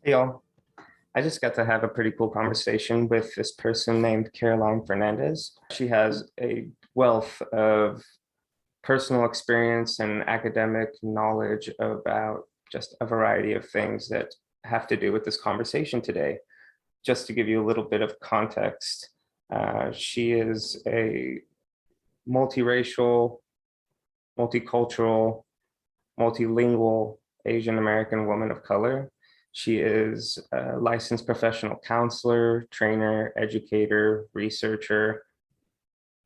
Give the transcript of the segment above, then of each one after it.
Hey y'all, I just got to have a pretty cool conversation with this person named Caroline Fernandez. She has a wealth of personal experience and academic knowledge about just a variety of things that have to do with this conversation today. Just to give you a little bit of context, she is a multiracial, multicultural, multilingual Asian American woman of color. She is a licensed professional counselor, trainer, educator, researcher.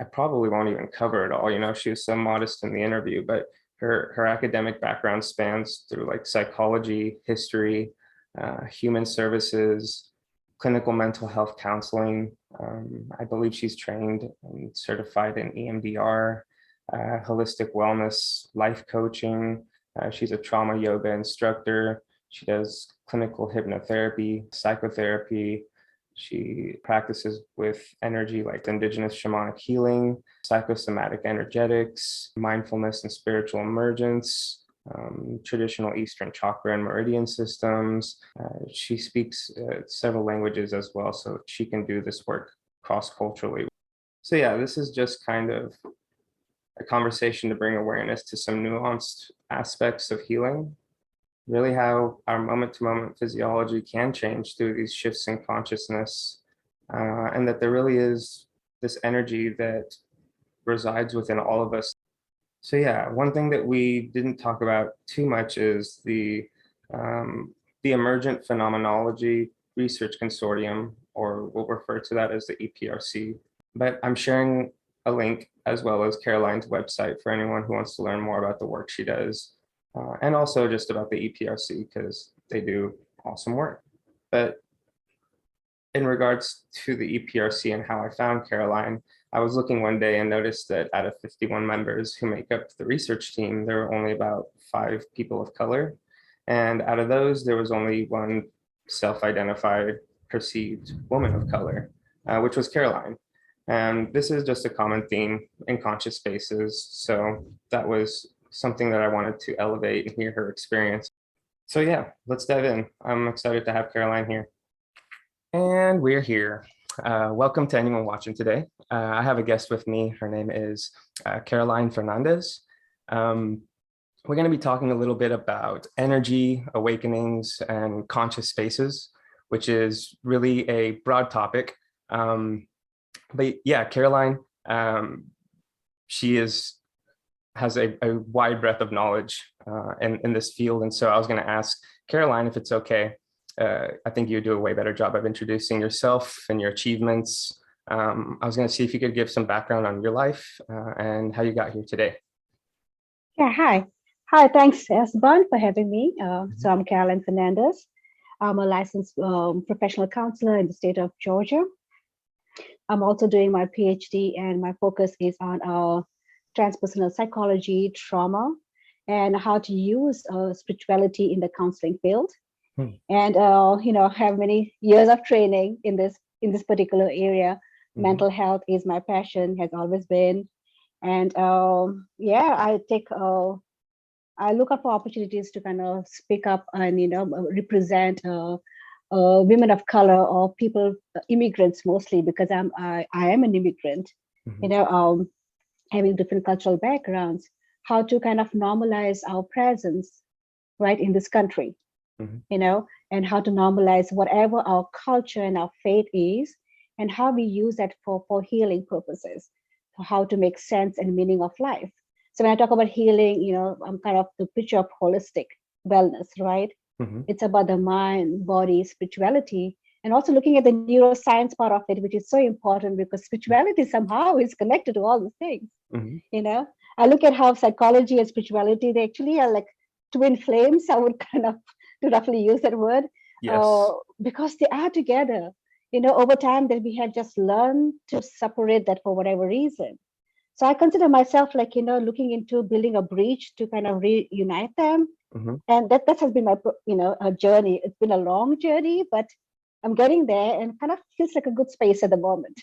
I probably won't even cover it all. She was so modest in the interview, but her academic background spans through like psychology, history, human services, clinical mental health counseling. I believe she's trained and certified in EMDR, holistic wellness, life coaching. She's a trauma yoga instructor. She does clinical hypnotherapy, psychotherapy. She practices with energy like indigenous shamanic healing, psychosomatic energetics, mindfulness and spiritual emergence, traditional Eastern chakra and meridian systems. She speaks several languages as well, so she can do this work cross-culturally. So yeah, this is just kind of a conversation to bring awareness to some nuanced aspects of healing, really how our moment-to-moment physiology can change through these shifts in consciousness, and that there really is this energy that resides within all of us. So yeah, one thing that we didn't talk about too much is the Emergent Phenomenology Research Consortium, or we'll refer to that as the EPRC. But I'm sharing a link as well as Caroline's website for anyone who wants to learn more about the work she does, and also just about the EPRC because they do awesome work. But in regards to the EPRC and how I found Caroline, I was looking one day and noticed that out of 51 members who make up the research team, there were only about 5 people of color. And out of those, there was only one self-identified perceived woman of color, which was Caroline. And this is just a common theme in conscious spaces. So that was something that I wanted to elevate and hear her experience. So yeah, let's dive in. I'm excited to have Caroline here. And we're here. Welcome to anyone watching today. I have a guest with me. Her name is Caroline Fernandes. We're going to be talking a little bit about energy, awakenings, and conscious spaces, which is really a broad topic. But yeah, Caroline, she has a wide breadth of knowledge in this field. And so I was going to ask Caroline if it's okay. I think you do a way better job of introducing yourself and your achievements. I was going to see if you could give some background on your life and how you got here today. Yeah, hi. Hi, thanks, Esteban, for having me. So I'm Caroline Fernandes. I'm a licensed professional counselor in the state of Georgia. I'm also doing my PhD, and my focus is on transpersonal psychology, trauma, and how to use spirituality in the counseling field. And have many years of training in this particular area. Mental health is my passion, has always been. And I look up for opportunities to kind of speak up and represent women of color or people, immigrants mostly, because I am an immigrant. Having different cultural backgrounds, how to kind of normalize our presence right in this country. And how to normalize whatever our culture and our faith is, and how we use that for healing purposes, for how to make sense and meaning of life. So when I talk about healing, I'm kind of the picture of holistic wellness, right? It's about the mind, body, spirituality, and also looking at the neuroscience part of it, which is so important because spirituality somehow is connected to all the things. I look at how psychology and spirituality, they actually are like twin flames. I would kind of to roughly use that word, because they are together. Over time that we have just learned to separate that for whatever reason. So I consider myself like, looking into building a bridge to kind of reunite them. And that has been my, a journey. It's been a long journey, but I'm getting there and kind of feels like a good space at the moment.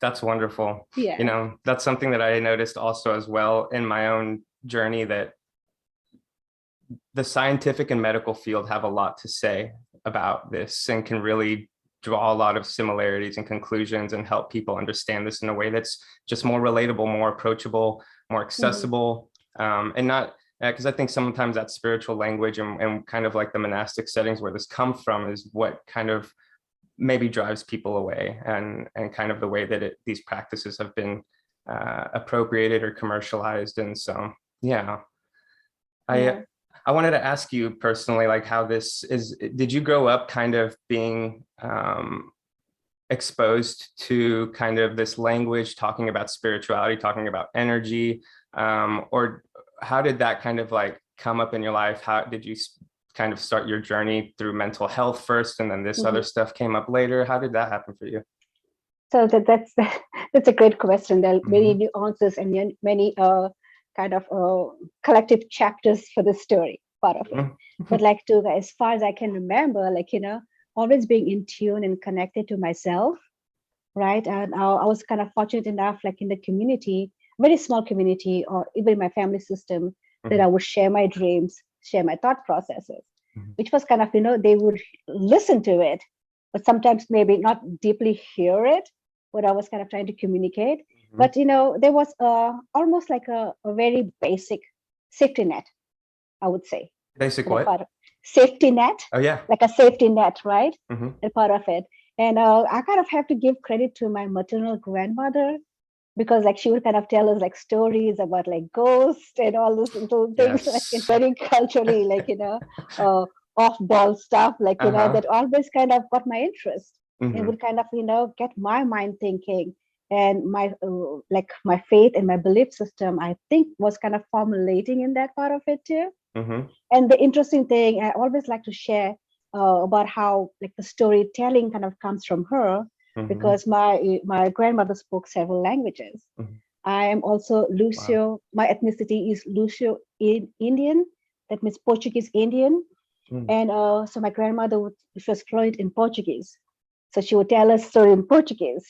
That's wonderful. Yeah. That's something that I noticed also as well in my own journey, that the scientific and medical field have a lot to say about this and can really draw a lot of similarities and conclusions and help people understand this in a way that's just more relatable, more approachable, more accessible, and not because I think sometimes that spiritual language and kind of like the monastic settings where this comes from is what kind of maybe drives people away, and kind of the way that these practices have been appropriated or commercialized. And so, yeah. I wanted to ask you personally, like how this is, did you grow up kind of being exposed to kind of this language, talking about spirituality, talking about energy, or how did that kind of like come up in your life? How did you kind of start your journey through mental health first, and then this other stuff came up later? How did that happen for you? So that's a great question. There are many nuances and many kind of collective chapters for the story, part of it. But like as far as I can remember, like, always being in tune and connected to myself, right? And I was kind of fortunate enough, like in the community, very small community, or even my family system, that I would share my dreams, share my thought processes, which was kind of, they would listen to it, but sometimes maybe not deeply hear it, what I was kind of trying to communicate. But, there was almost like a very basic safety net, I would say. Basic what? Safety net. Oh, yeah. Like a safety net, right? And part of it. And I kind of have to give credit to my maternal grandmother, because like she would kind of tell us like stories about like ghosts and all those little things, like very culturally, like, off-ball stuff, like, that always kind of got my interest. It would kind of, get my mind thinking, and my like my faith and my belief system, I think, was kind of formulating in that part of it too. And the interesting thing, I always like to share about how like the storytelling kind of comes from her, because my grandmother spoke several languages. I am also Lucio. Wow. My ethnicity is Lucio Indian. That means Portuguese Indian. And so my grandmother she was fluent in Portuguese. So she would tell us story in Portuguese,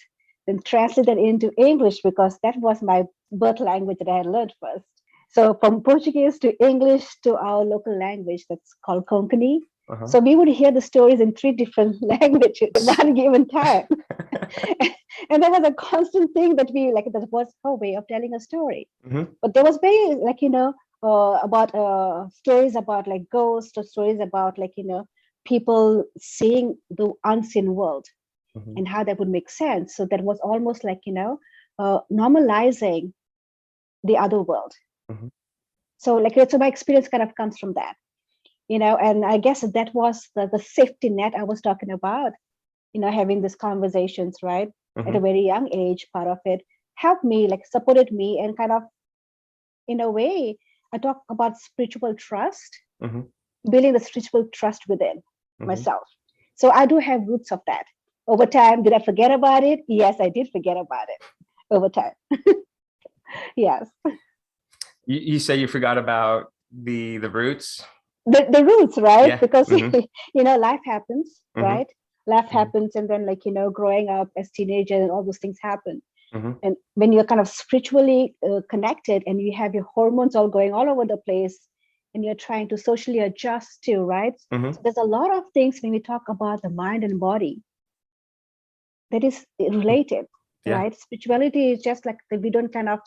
then translate that into English, because that was my birth language that I had learned first. So from Portuguese to English to our local language that's called Konkani. So we would hear the stories in 3 different languages at one given time. And there was a constant thing that that was her way of telling a story. But there was very like, about stories about like ghosts, or stories about like, people seeing the unseen world and how that would make sense. So that was almost like, normalizing the other world. So like, so my experience kind of comes from that, and I guess that was the safety net I was talking about, having these conversations, right? At a very young age, part of it helped me, like supported me, and kind of, in a way, I talk about spiritual trust, building the spiritual trust within myself. So I do have roots of that. Over time, did I forget about it? Yes, I did forget about it over time. Yes. You say you forgot about the roots? The roots, right? Yeah. Because, life happens, right? Life happens. And then like, growing up as teenager and all those things happen. And when you're kind of spiritually connected, and you have your hormones all going all over the place, and you're trying to socially adjust to, right? So there's a lot of things when we talk about the mind and body that is related, right? Spirituality is just like we don't kind of,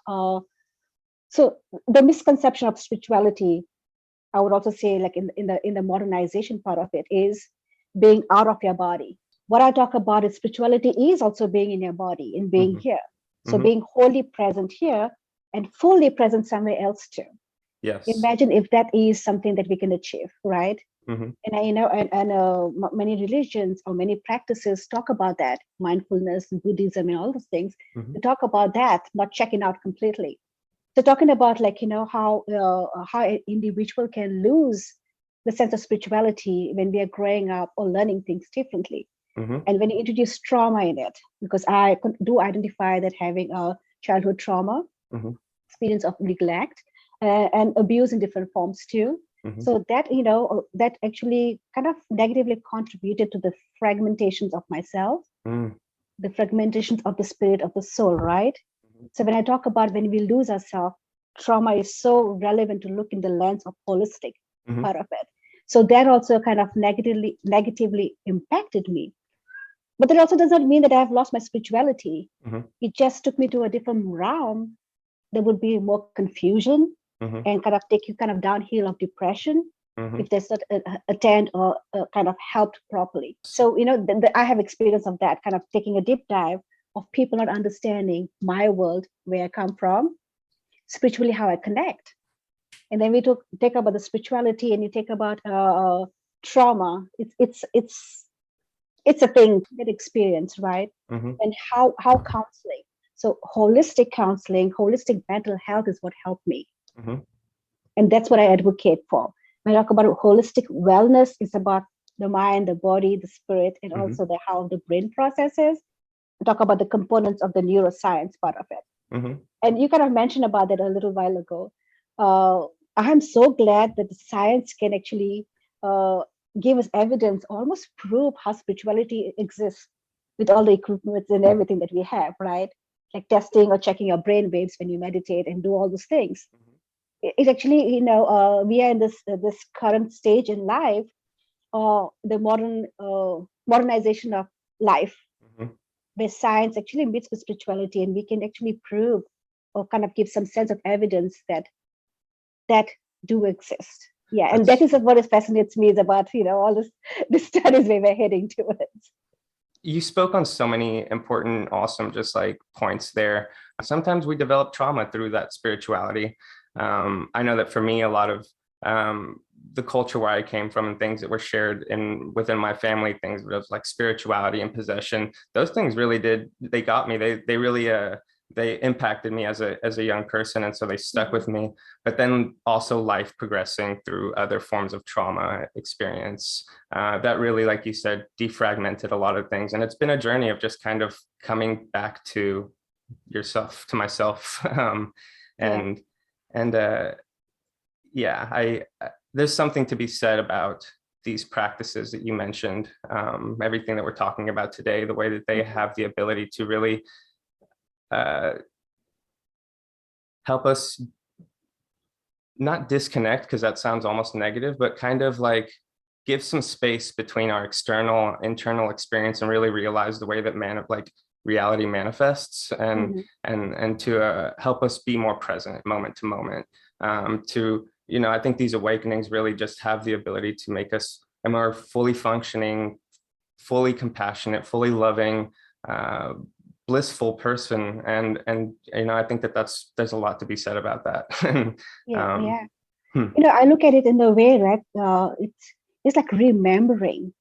so the misconception of spirituality, I would also say, like in the modernization part of it, is being out of your body. What I talk about is spirituality is also being in your body and being here. So being wholly present here and fully present somewhere else too. Yes. Imagine if that is something that we can achieve, right? And many religions or many practices talk about that, mindfulness, Buddhism, and all those things. They talk about that, not checking out completely. So talking about like, how an individual can lose the sense of spirituality when we are growing up or learning things differently. And when you introduce trauma in it, because I do identify that having a childhood trauma, experience of neglect, and abuse in different forms too. So that, that actually kind of negatively contributed to the fragmentations of myself, the fragmentations of the spirit, of the soul, right? So when I talk about when we lose ourselves, trauma is so relevant to look in the lens of holistic part of it. So that also kind of negatively impacted me. But that also does not mean that I've lost my spirituality. It just took me to a different realm. There would be more confusion and kind of take you kind of downhill of depression if there's not attend or kind of helped properly. So, I have experience of that, kind of taking a deep dive of people not understanding my world, where I come from, spiritually, how I connect. And then we take about the spirituality, and you take about trauma. It's a thing, that experience, right? And how counseling. So holistic counseling, holistic mental health is what helped me. And that's what I advocate for. When I talk about holistic wellness, it's about the mind, the body, the spirit, and also how the brain processes. I talk about the components of the neuroscience part of it. And you kind of mentioned about that a little while ago. I'm so glad that the science can actually give us evidence, almost prove how spirituality exists with all the equipment and everything that we have, right? Like testing or checking your brain waves when you meditate and do all those things. It actually, we are in this current stage in life, the modernization of life, where science actually meets with spirituality, and we can actually prove or kind of give some sense of evidence that do exist. Yeah, and that is what fascinates me, is about all the studies we were heading towards. You spoke on so many important, awesome, just like points there. Sometimes we develop trauma through that spirituality. I know that for me, a lot of the culture where I came from and things that were shared within my family, things like spirituality and possession, those things really they got me. They really they impacted me as a young person, and so they stuck with me. But then also life progressing through other forms of trauma experience that really, like you said, defragmented a lot of things. And it's been a journey of just kind of coming back to yourself, to myself. There's something to be said about these practices that you mentioned, everything that we're talking about today, the way that they have the ability to really help us not disconnect, because that sounds almost negative, but kind of like give some space between our internal experience, and really realize the way that reality manifests, and to help us be more present moment to moment. I think these awakenings really just have the ability to make us a more fully functioning, fully compassionate, fully loving, blissful person. And I think there's a lot to be said about that. I look at it in the way, right? It's like remembering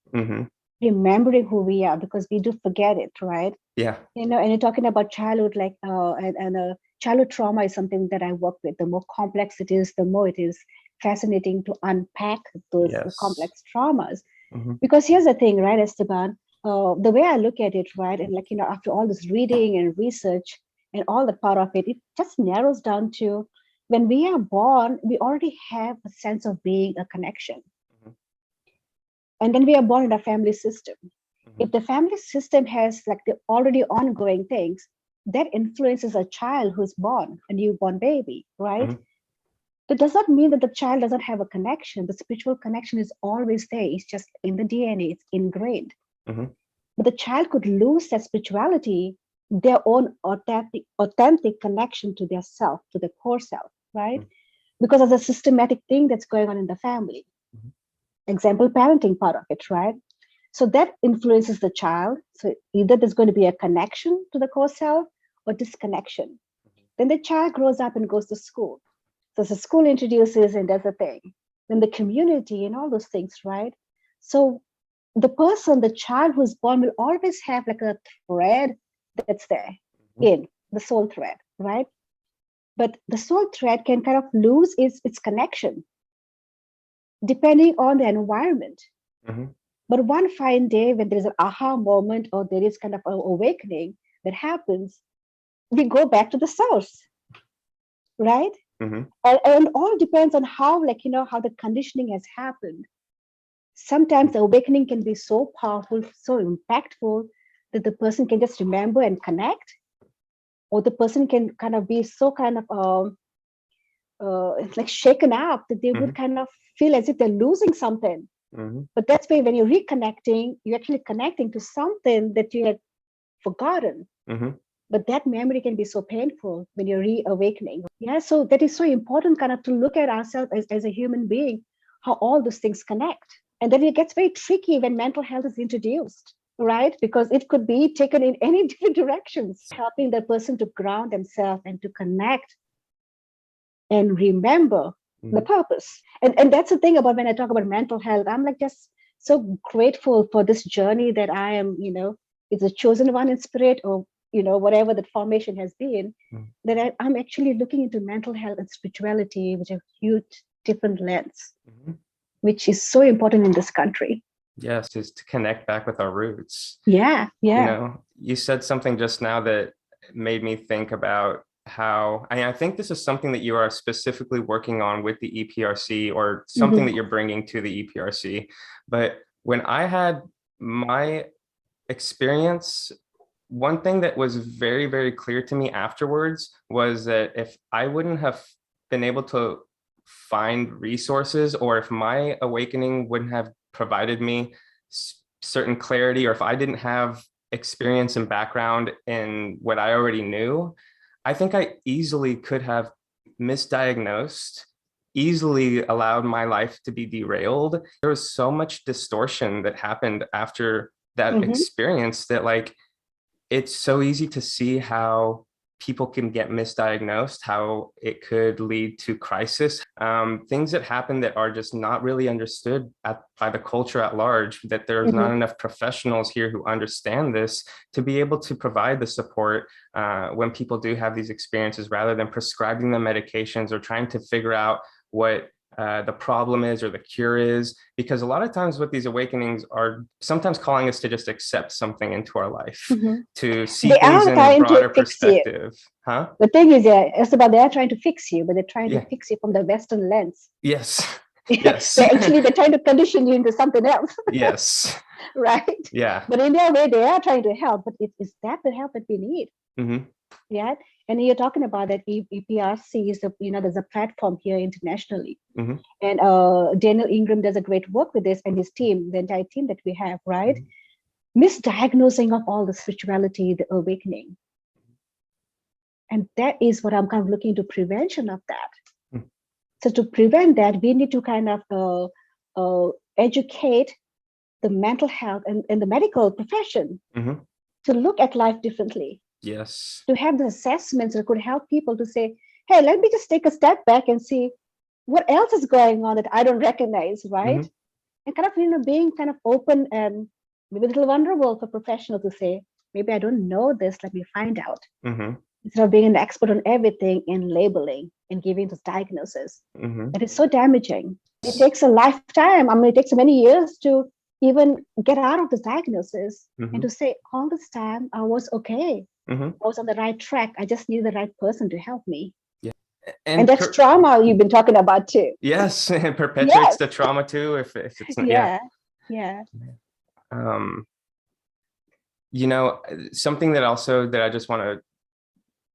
who we are, because we do forget it, right? Yeah. And you're talking about childhood, like childhood trauma is something that I work with. The more complex it is, the more it is fascinating to unpack those complex traumas. Because here's the thing, right, Esteban? The way I look at it, right, and after all this reading and research and all the part of it, it just narrows down to, when we are born, we already have a sense of being a connection. And then we are born in a family system. If the family system has like the already ongoing things, that influences a child who's born, a newborn baby, right? That does not mean that the child doesn't have a connection. The spiritual connection is always there. It's just in the DNA, it's ingrained. But the child could lose that spirituality, their own authentic connection to their self, to the core self, right? Because of the systematic thing that's going on in the family. Example, parenting part of it, right? So that influences the child. So either there's going to be a connection to the core self or disconnection. Then the child grows up and goes to school. So the school introduces and does a thing. Then the community and all those things, right? So the child who's born will always have like a thread that's there in the soul thread, right? But the soul thread can kind of lose its connection depending on the environment. But one fine day, when there's an aha moment, or there is kind of an awakening that happens, we go back to the source, right? And all depends on how the conditioning has happened. Sometimes the awakening can be so powerful, so impactful, that the person can just remember and connect, or the person can kind of be so kind of it's like shaken up, that they would kind of feel as if they're losing something. But that's why when you're reconnecting, you're actually connecting to something that you had forgotten. But that memory can be so painful when you're reawakening. Yeah, so that is so important kind of to look at ourselves as a human being, how all those things connect. And then it gets very tricky when mental health is introduced, right? Because it could be taken in any different directions, helping the person to ground themselves and to connect and remember the purpose. And that's the thing about when I talk about mental health, I'm like just so grateful for this journey that I am, it's a chosen one in spirit, or whatever that formation has been, that I'm actually looking into mental health and spirituality, which are huge different lens, which is so important in this country. Yes, is to connect back with our roots. Yeah. You said something just now that made me think about how, I think this is something that you are specifically working on with the EPRC, or something that you're bringing to the EPRC. But when I had my experience, one thing that was very, very clear to me afterwards was that if I wouldn't have been able to find resources, or if my awakening wouldn't have provided me certain clarity, or if I didn't have experience and background in what I already knew, I think I easily could have misdiagnosed, easily allowed my life to be derailed. There was so much distortion that happened after that experience that, like, it's so easy to see how people can get misdiagnosed, how it could lead to crisis, things that happen that are just not really understood by the culture at large, that there's not enough professionals here who understand this to be able to provide the support when people do have these experiences, rather than prescribing them medications or trying to figure out what the problem is or the cure is. Because a lot of times what these awakenings are sometimes calling us to just accept something into our life, to see things in a broader perspective. The thing is, it's about they're trying to fix you, but they're trying to fix you from the Western lens. Yes. They're trying to condition you into something else. Yes. Right. Yeah. But in their way, they are trying to help. But is that the help that we need? Yeah. And you're talking about that EPRC is there's a platform here internationally. And Daniel Ingram does a great work with this, and his team, the entire team that we have, right? Misdiagnosing of all the spirituality, the awakening. And that is what I'm kind of looking to prevention of that. So to prevent that, we need to kind of educate the mental health and the medical profession to look at life differently. Yes. To have the assessments that could help people to say, hey, let me just take a step back and see what else is going on that I don't recognize, right? And kind of, being kind of open and maybe a little vulnerable for professionals to say, maybe I don't know this, let me find out. Instead of being an expert on everything and labeling and giving this diagnosis. That is so damaging. It takes a lifetime. I mean, it takes many years to even get out of this diagnosis and to say, all this time I was okay. I was on the right track. I just needed the right person to help me. Yeah. And that's trauma you've been talking about too. Yes, it perpetuates the trauma too. If it's not, yeah. Something that I just want to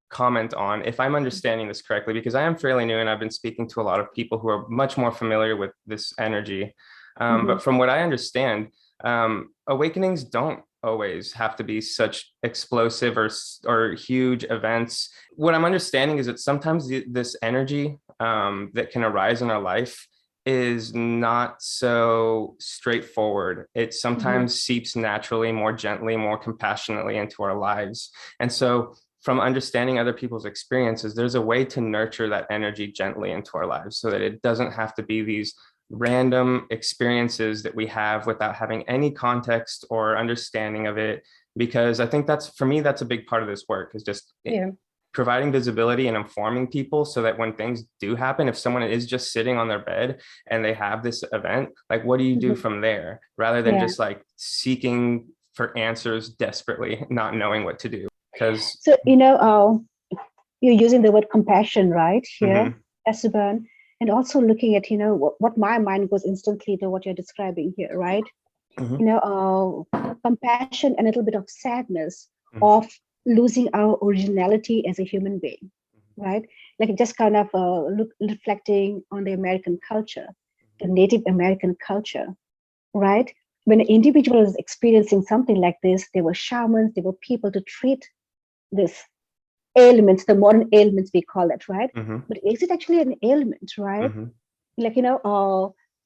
comment on, if I'm understanding this correctly, because I am fairly new and I've been speaking to a lot of people who are much more familiar with this energy. But from what I understand, awakenings don't always have to be such explosive or huge events. What I'm understanding is that sometimes this energy that can arise in our life is not so straightforward. It sometimes seeps naturally, more gently, more compassionately into our lives. And so from understanding other people's experiences, there's a way to nurture that energy gently into our lives so that it doesn't have to be these random experiences that we have without having any context or understanding of it. Because I think that's a big part of this work, is just providing visibility and informing people so that when things do happen, if someone is just sitting on their bed and they have this event, like, what do you do from there, rather than just like seeking for answers desperately, not knowing what to do. Because you're using the word compassion right here, Esteban. And also looking at, what my mind goes instantly to what you're describing here, right? Compassion and a little bit of sadness of losing our originality as a human being. right? Like just kind of reflecting on the American culture, the Native American culture, right? When an individual is experiencing something like this, there were shamans, there were people to treat this ailments, the modern ailments we call it, right? But is it actually an ailment, right? Like,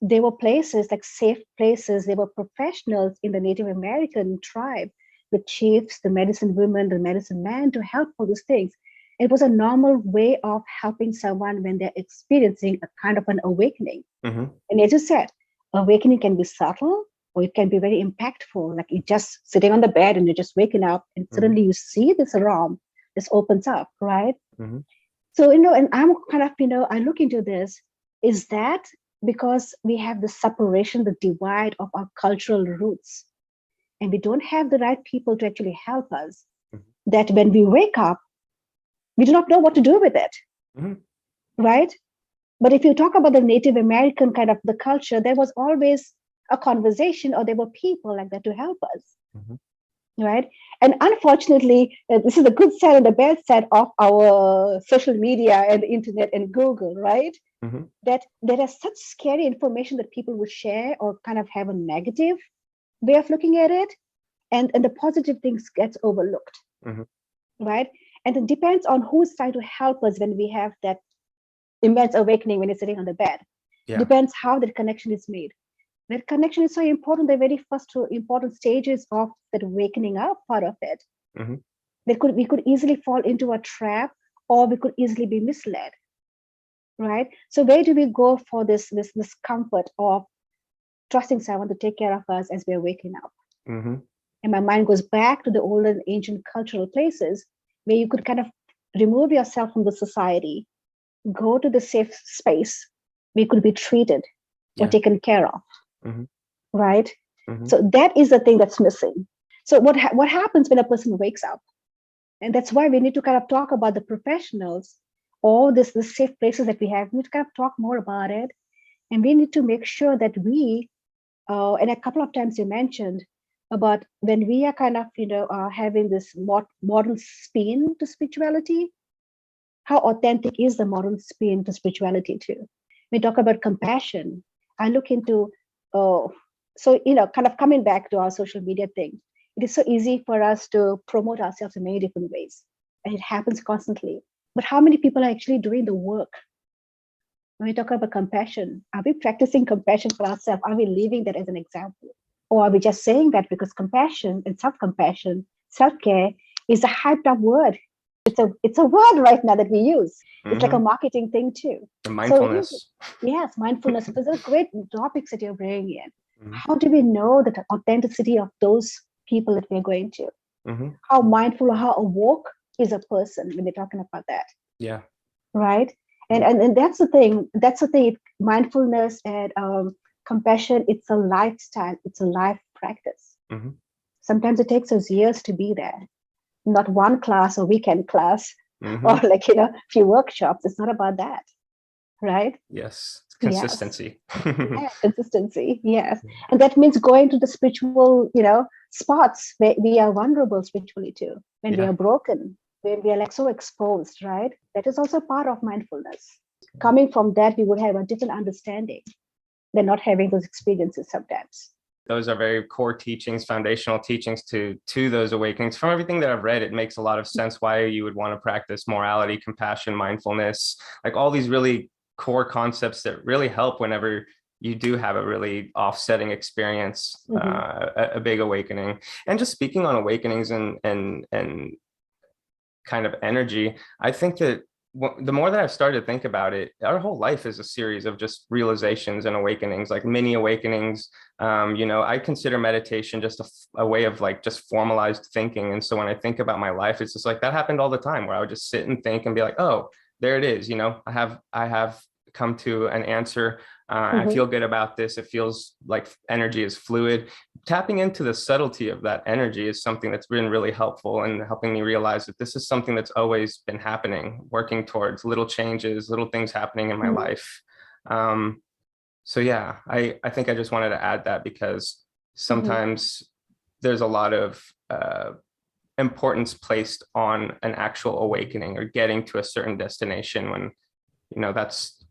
there were places like safe places, there were professionals in the Native American tribe, the chiefs, the medicine women, the medicine man to help all these things. It was a normal way of helping someone when they're experiencing a kind of an awakening. And as you said, awakening can be subtle or it can be very impactful. Like you're just sitting on the bed and you're just waking up and suddenly you see this realm, this opens up, right? So, and I'm kind of, I look into this, is that because we have the separation, the divide of our cultural roots, and we don't have the right people to actually help us, that when we wake up, we do not know what to do with it, right? But if you talk about the Native American kind of the culture, there was always a conversation or there were people like that to help us, right? And unfortunately, this is the good side and the bad side of our social media and the internet and Google, right? That there is such scary information that people would share or kind of have a negative way of looking at it, and the positive things gets overlooked, right? And it depends on who's trying to help us when we have that immense awakening when you're sitting on the bed. Depends how that connection is made. That connection is so important. The very first two important stages of that awakening up part of it. We could easily fall into a trap, or we could easily be misled, right? So where do we go for this comfort of trusting someone to take care of us as we're waking up? And my mind goes back to the old and ancient cultural places where you could kind of remove yourself from the society, go to the safe space where you could be treated or taken care of, right? So that is the thing that's missing. So what happens when a person wakes up? And that's why we need to kind of talk about the professionals, all the safe places that we have. We need to kind of talk more about it. And we need to make sure that we, and a couple of times you mentioned about when we are kind of, having this modern spin to spirituality, how authentic is the modern spin to spirituality too? We talk about compassion. I look into, kind of coming back to our social media thing, it is so easy for us to promote ourselves in many different ways. And it happens constantly. But how many people are actually doing the work? When we talk about compassion, are we practicing compassion for ourselves? Are we leaving that as an example? Or are we just saying that because compassion and self-compassion, self-care is a hyped up word? It's a word right now that we use. It's like a marketing thing too. And mindfulness. Yes, mindfulness. Those are great topics that you're bringing in. How do we know the authenticity of those people that we're going to? How mindful or how awoke is a person when they're talking about that? Yeah. Right. And that's the thing. Mindfulness and compassion. It's a lifestyle. It's a life practice. Sometimes it takes us years to be there. Not one class or weekend class or few workshops. It's not about that, right? Yes, consistency. Yes. Consistency, yes. And that means going to the spiritual, spots where we are vulnerable spiritually too, when we are broken, when we are like so exposed, right? That is also part of mindfulness. Coming from that, we would have a different understanding than not having those experiences sometimes. Those are very core teachings, foundational teachings to those awakenings. From everything that I've read, it makes a lot of sense why you would want to practice morality, compassion, mindfulness, like all these really core concepts that really help whenever you do have a really offsetting experience, a big awakening. And just speaking on awakenings and kind of energy, I think that the more that I've started to think about it, our whole life is a series of just realizations and awakenings, like mini awakenings. I consider meditation just a way of like just formalized thinking. And so when I think about my life, it's just like that happened all the time where I would just sit and think and be like, oh, there it is. I have come to an answer. I feel good about this. It feels like energy is fluid. Tapping into the subtlety of that energy is something that's been really helpful in helping me realize that this is something that's always been happening, working towards little changes, little things happening in my life. So yeah, I think I just wanted to add that because sometimes there's a lot of importance placed on an actual awakening or getting to a certain destination, when, you know, that's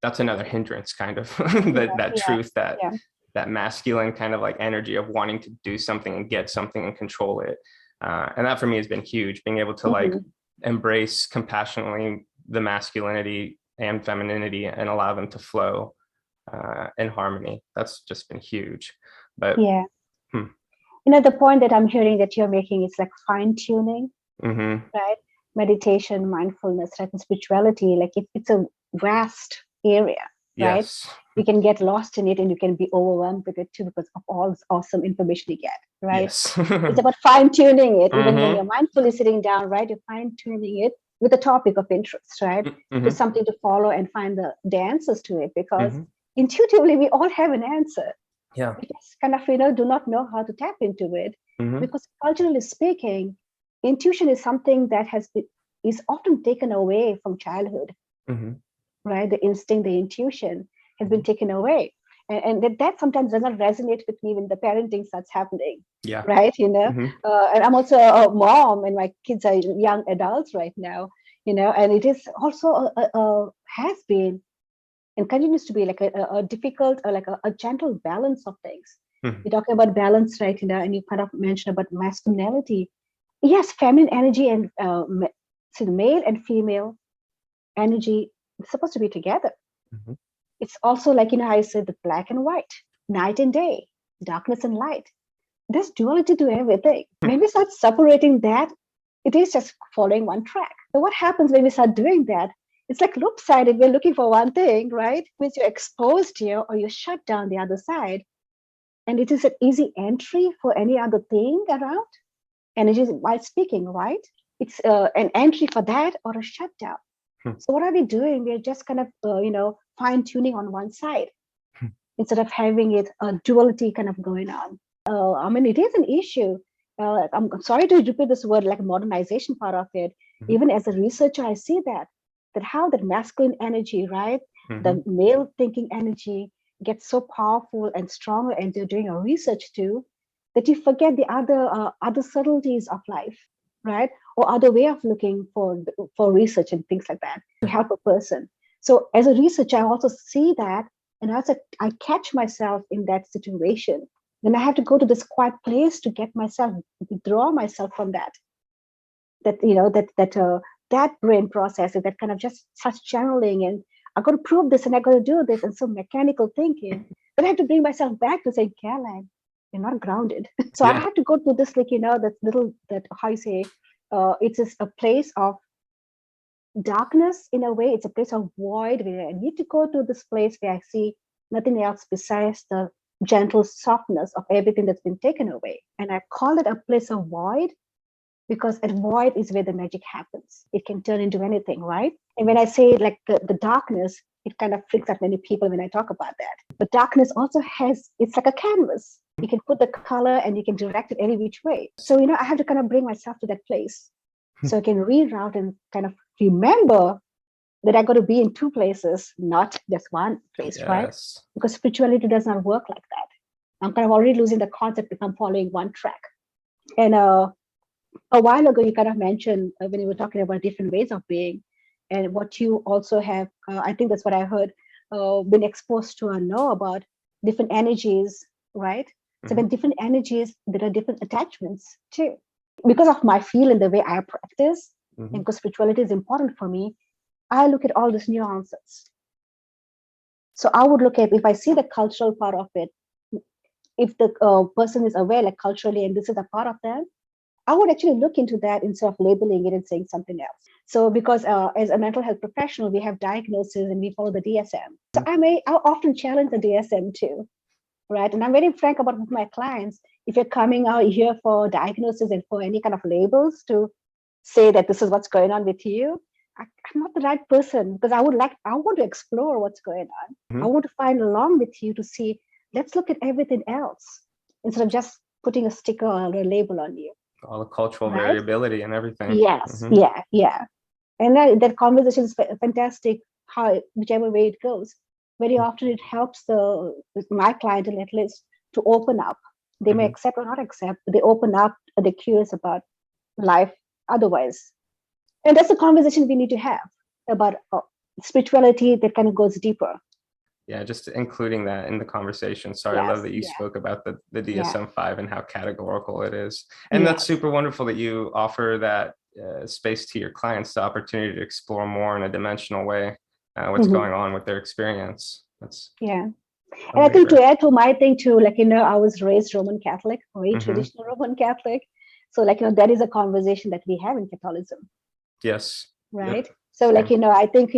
another hindrance, kind of. that truth, that masculine kind of like energy of wanting to do something and get something and control it. And that for me has been huge, being able to like embrace compassionately the masculinity and femininity and allow them to flow in harmony. That's just been huge. But you know, the point that I'm hearing that you're making is like fine tuning, right? Meditation, mindfulness, right? And spirituality, like it's a vast area, right? You can get lost in it and you can be overwhelmed with it too, because of all this awesome information you get, right? It's about fine tuning it. Even when you're mindfully sitting down, right? You're fine tuning it with a topic of interest, right? To something to follow and find the answers to it, because intuitively we all have an answer. We just kind of, you know, do not know how to tap into it, because culturally speaking, intuition is something that is often taken away from childhood, right? The instinct, the intuition has been taken away, and that sometimes does not resonate with me when the parenting starts happening. Right, you know. And I'm also a mom, and my kids are young adults right now, you know, and it is also has been and continues to be like a difficult, like a gentle balance of things. You're talking about balance, right? You know, and you kind of mentioned about masculinity. Yes, feminine energy and so the male and female energy is supposed to be together. It's also like, you know, I said the black and white, night and day, darkness and light. There's duality to everything. When we start separating that, it is just following one track. So what happens when we start doing that? It's like loop-sided. We're looking for one thing, right? Means you're exposed here or you're shut down the other side. And it is an easy entry for any other thing around. Energy while speaking, right? It's an entry for that or a shutdown. So what are we doing? We're just kind of, you know, fine-tuning on one side instead of having it a duality kind of going on. I mean, it is an issue. I'm sorry to repeat this word, like modernization part of it. Even as a researcher, I see that how that masculine energy, right? The male thinking energy gets so powerful and stronger, and you're doing a research too, that you forget the other subtleties of life, right? Or other way of looking for research and things like that to help a person. So as a researcher, I also see that, and also I catch myself in that situation. Then I have to go to this quiet place to get myself, withdraw myself from that. You know, that brain process, that kind of just such channeling, and I got to prove this and I got to do this, and so mechanical thinking. Then I have to bring myself back to say, Caroline, you're not grounded. So I have to go to this, like, you know, that how you say, it's just a place of darkness in a way. It's a place of void where I need to go to this place where I see nothing else besides the gentle softness of everything that's been taken away. And I call it a place of void because at void is where the magic happens. It can turn into anything, right? And when I say like the darkness, it kind of freaks out many people when I talk about that. But darkness also it's like a canvas. You can put the color and you can direct it any which way. So, you know, I have to kind of bring myself to that place so I can reroute and kind of remember that I got to be in two places, not just one place, right? Because spirituality does not work like that. I'm kind of already losing the concept if I'm following one track. And a while ago, you kind of mentioned when you were talking about different ways of being, and what you also have, I think that's what I heard, been exposed to and know about different energies, right? So when different energies, there are different attachments too. Because of my feel and the way I practice, and because spirituality is important for me, I look at all these nuances. So I would look at, if I see the cultural part of it, if the person is aware, like culturally, and this is a part of them, I would actually look into that instead of labeling it and saying something else. So because as a mental health professional, we have diagnosis and we follow the DSM. So I often challenge the DSM too, right? And I'm very frank about with my clients. If you're coming out here for diagnosis and for any kind of labels to say that this is what's going on with you, I'm not the right person, because I want to explore what's going on. I want to find along with you to see, let's look at everything else instead of just putting a sticker or a label on you. All the cultural variability and everything. Yes, yeah. And that conversation is fantastic, whichever way it goes. Very often it helps my client at least to open up. They may accept or not accept, but they open up, they're curious about life otherwise. And that's a conversation we need to have about spirituality that kind of goes deeper. Yeah, just including that in the conversation. Sorry, I love that you spoke about the DSM-5 and how categorical it is. And that's super wonderful that you offer that space to your clients, the opportunity to explore more in a dimensional way what's going on with their experience. That's and I think to add to my thing too, like, I was raised Roman Catholic, very traditional Roman Catholic. So like, that is a conversation that we have in Catholicism. Yes. Right. Yep. So like, I think,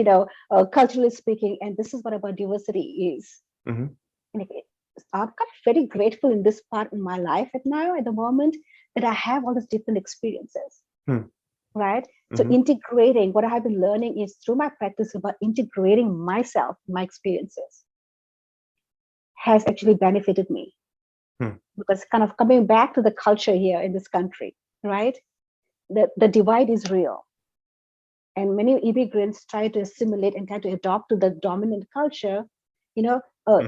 culturally speaking, and this is what about diversity is. And I'm kind of very grateful in this part in my life at the moment, that I have all these different experiences. Right. So integrating what I have been learning is through my practice about integrating myself, my experiences has actually benefited me. Because kind of coming back to the culture here in this country, right? The divide is real. And many immigrants try to assimilate and try to adopt to the dominant culture,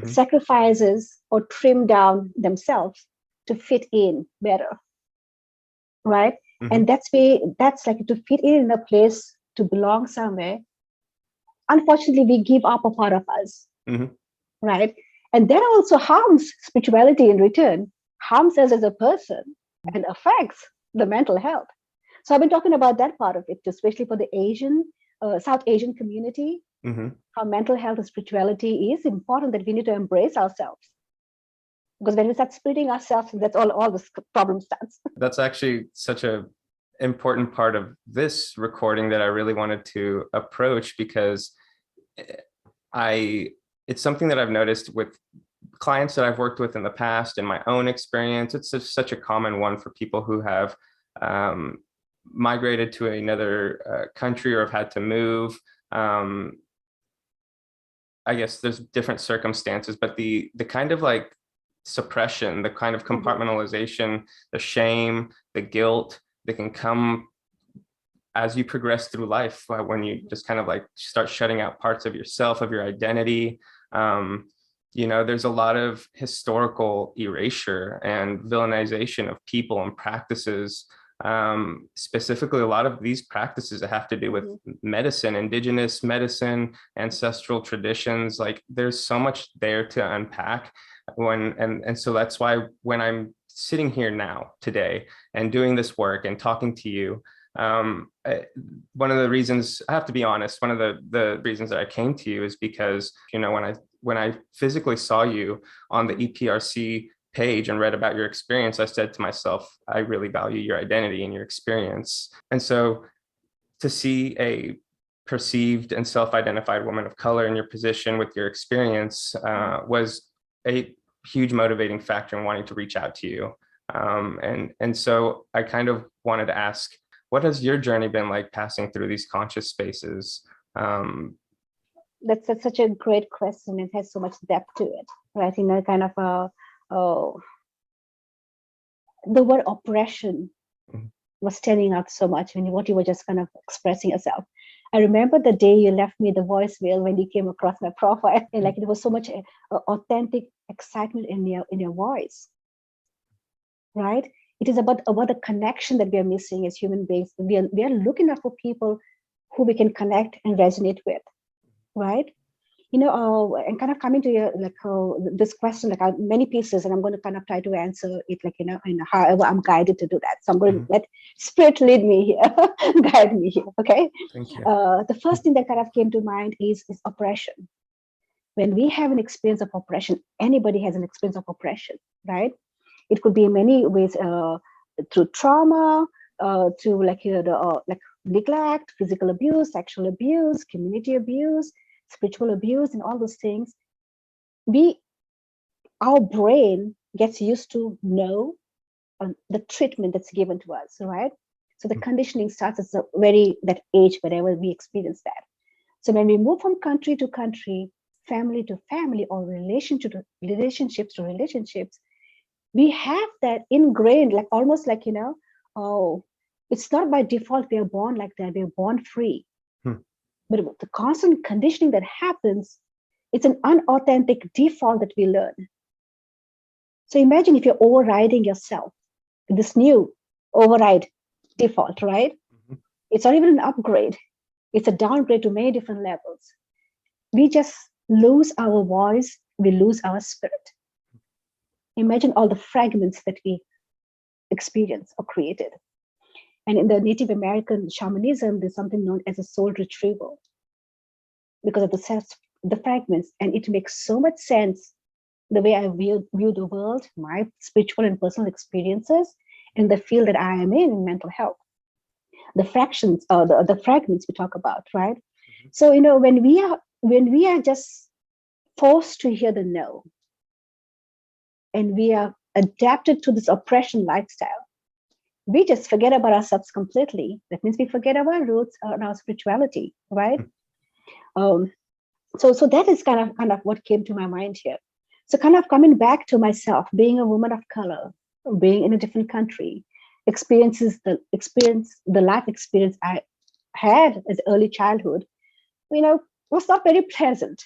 sacrifices or trim down themselves to fit in better, right? And that's like to fit in a place, to belong somewhere. Unfortunately, we give up a part of us, right? And that also harms spirituality in return, harms us as a person, and affects the mental health. So I've been talking about that part of it, especially for the South Asian community, how mental health and spirituality is important, that we need to embrace ourselves. Because when we start splitting ourselves, that's all the problem starts. That's actually such an important part of this recording that I really wanted to approach, because it's something that I've noticed with clients that I've worked with in the past, in my own experience. It's such a common one for people who have migrated to another country or have had to move. I guess there's different circumstances, but the kind of like suppression, the kind of compartmentalization, the shame, the guilt that can come as you progress through life, when you just kind of like start shutting out parts of yourself, of your identity. There's a lot of historical erasure and villainization of people and practices. Specifically, a lot of these practices that have to do with medicine, indigenous medicine, ancestral traditions. Like, there's so much there to unpack. And so that's why when I'm sitting here now today and doing this work and talking to you, one of the reasons, I have to be honest, one of the reasons that I came to you is because, when I physically saw you on the EPRC page and read about your experience, I said to myself, I really value your identity and your experience. And so to see a perceived and self-identified woman of color in your position with your experience was a huge motivating factor in wanting to reach out to you. And so I kind of wanted to ask, what has your journey been like passing through these conscious spaces? That's such a great question. It has so much depth to it, right? Kind of the word oppression was standing out so much when what you were just kind of expressing yourself. I remember the day you left me the voicemail when you came across my profile, and like, it was so much authentic excitement in your voice, right? It is about the connection that we are missing as human beings. We are looking out for people who we can connect and resonate with, right? And kind of coming to your this question, like many pieces, and I'm going to kind of try to answer it, and however I'm guided to do that. So I'm going to let Spirit lead me here, guide me here. Okay. Thank you. The first thing that kind of came to mind is oppression. When we have an experience of oppression, anybody has an experience of oppression, right? It could be in many ways, through trauma, to like neglect, physical abuse, sexual abuse, community abuse, spiritual abuse, and all those things. Our brain gets used to know the treatment that's given to us, right? So the conditioning starts at that age, whenever we experience that. So when we move from country to country, family to family, or relationships to relationships, we have that ingrained, like almost like, it's not by default we are born like that, we are born free. But the constant conditioning that happens, it's an unauthentic default that we learn. So imagine if you're overriding yourself, this new override default, right? It's not even an upgrade. It's a downgrade to many different levels. We just lose our voice. We lose our spirit. Imagine all the fragments that we experience or created. And in the Native American shamanism, there's something known as a soul retrieval because of the fragments. And it makes so much sense the way I view the world, my spiritual and personal experiences, and the field that I am in mental health. The fractions, the fragments we talk about, right? So when we are just forced to hear the no, and we are adapted to this oppression lifestyle, we just forget about ourselves completely. That means we forget our roots and our spirituality, right? So that is kind of what came to my mind here. So kind of coming back to myself, being a woman of color, being in a different country, the life experience I had as early childhood, was not very pleasant,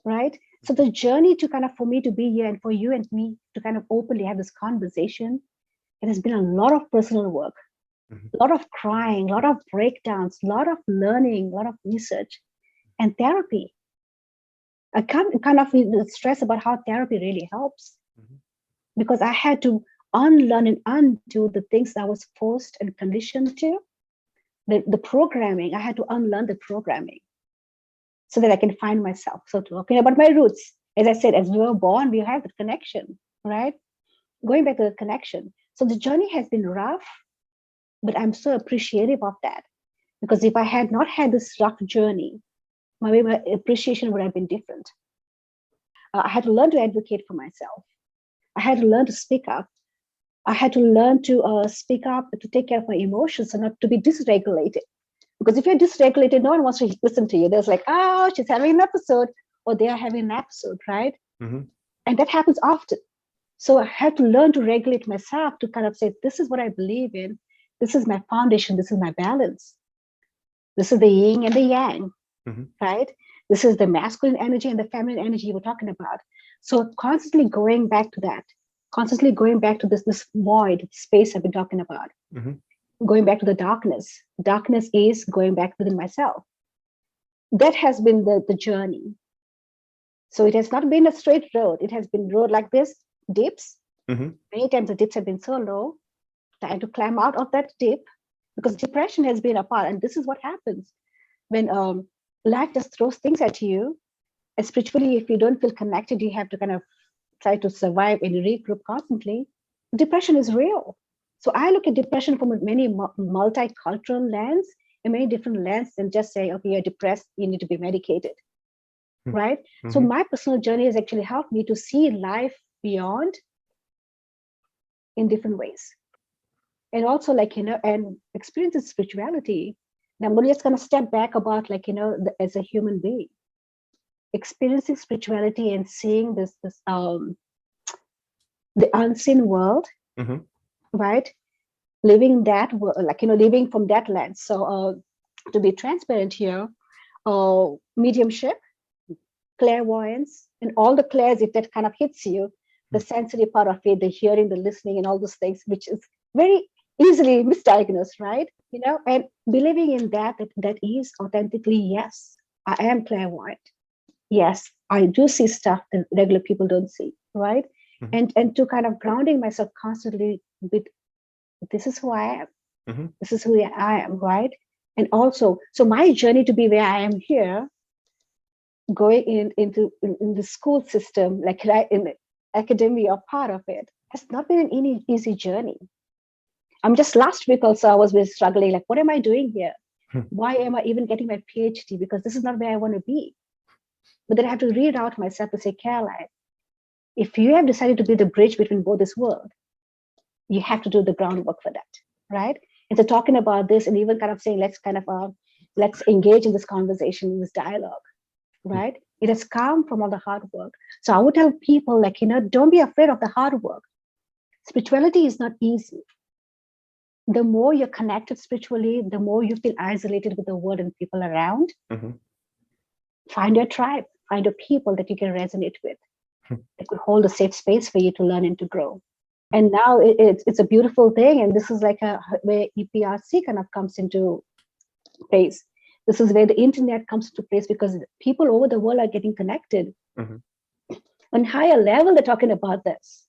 right? So the journey to kind of, for me to be here and for you and me to kind of openly have this conversation, it has been a lot of personal work, a lot of crying, a lot of breakdowns, a lot of learning, a lot of research and therapy. I can't kind of stress about how therapy really helps, because I had to unlearn and undo the things I was forced and conditioned to. The programming, I had to unlearn the programming so that I can find myself. So talking about my roots, as I said, as we were born, we have the connection, right? Going back to the connection. So the journey has been rough, but I'm so appreciative of that, because if I had not had this rough journey, my appreciation would have been different. I had to learn to advocate for myself. I had to learn to speak up. I had to learn to speak up, to take care of my emotions and not to be dysregulated. Because if you're dysregulated, no one wants to listen to you. There's like, oh, she's having an episode, or they are having an episode, right? And that happens often. So I had to learn to regulate myself, to kind of say, this is what I believe in. This is my foundation. This is my balance. This is the yin and the yang, right? This is the masculine energy and the feminine energy you were talking about. So constantly going back to that, constantly going back to this void space I've been talking about, going back to the darkness. Darkness is going back within myself. That has been the journey. So it has not been a straight road. It has been road like this, dips. Many times the dips have been so low, trying to climb out of that dip, because depression has been a part. And this is what happens when life just throws things at you. And spiritually, if you don't feel connected, you have to kind of try to survive and regroup constantly. Depression is real. So I look at depression from many multicultural lens and many different lenses, and just say, okay, you're depressed, you need to be medicated, right? So my personal journey has actually helped me to see life beyond in different ways. And also, and experience spirituality. And I'm just going to step back about, as a human being, experiencing spirituality and seeing the unseen world, right? Living that, living from that lens. So to be transparent here, mediumship, clairvoyance, and all the clairs, if that kind of hits you, the sensory part of it, the hearing, the listening, and all those things, which is very easily misdiagnosed, right? And believing in that is authentically, yes, I am clairvoyant. Yes, I do see stuff that regular people don't see, right? And to kind of grounding myself constantly with, this is who I am. This is who I am, right? And also, so my journey to be where I am here, going into the school system, like in the academia or part of it, has not been an easy journey. Just last week also, I was really struggling, like, what am I doing here? Why am I even getting my PhD? Because this is not where I want to be. But then I have to reroute myself to say, Caroline, if you have decided to be the bridge between both this world, you have to do the groundwork for that, right? And so talking about this and even kind of saying, let's engage in this conversation, in this dialogue, right? It has come from all the hard work. So I would tell people, don't be afraid of the hard work. Spirituality is not easy. The more you're connected spiritually, the more you feel isolated with the world and people around. Find your tribe, find your people that you can resonate with, that could hold a safe space for you to learn and to grow. And now it's a beautiful thing. And this is like where EPRC kind of comes into place. This is where the internet comes to place, because people over the world are getting connected. Mm-hmm. On higher level, they're talking about this.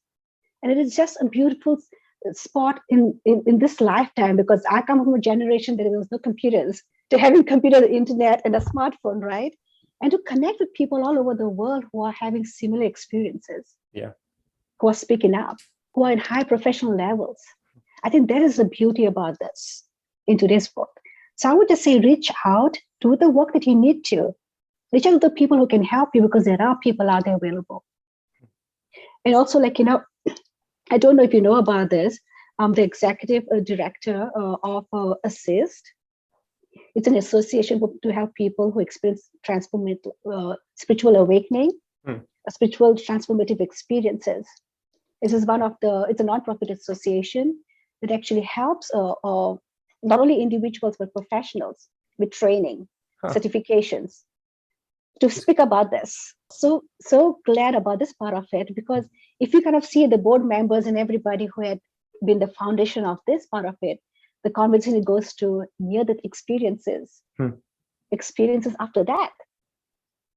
And it is just a beautiful spot in this lifetime, because I come from a generation that there was no computers, to having computer, the internet, and a smartphone, right? And to connect with people all over the world who are having similar experiences, who are speaking up, who are in high professional levels. I think that is the beauty about this in today's world. So I would just say, reach out, do the work that you need to. Reach out to the people who can help you, because there are people out there available. And also, like, I don't know if you know about this. I'm the executive director of Assist. It's an association to help people who experience transformative spiritual awakening, spiritual transformative experiences. This is it's a nonprofit association that actually helps not only individuals, but professionals with training, certifications, to speak about this. So glad about this part of it, because if you kind of see the board members and everybody who had been the foundation of this part of it, the conversation goes to near-death experiences, experiences after that,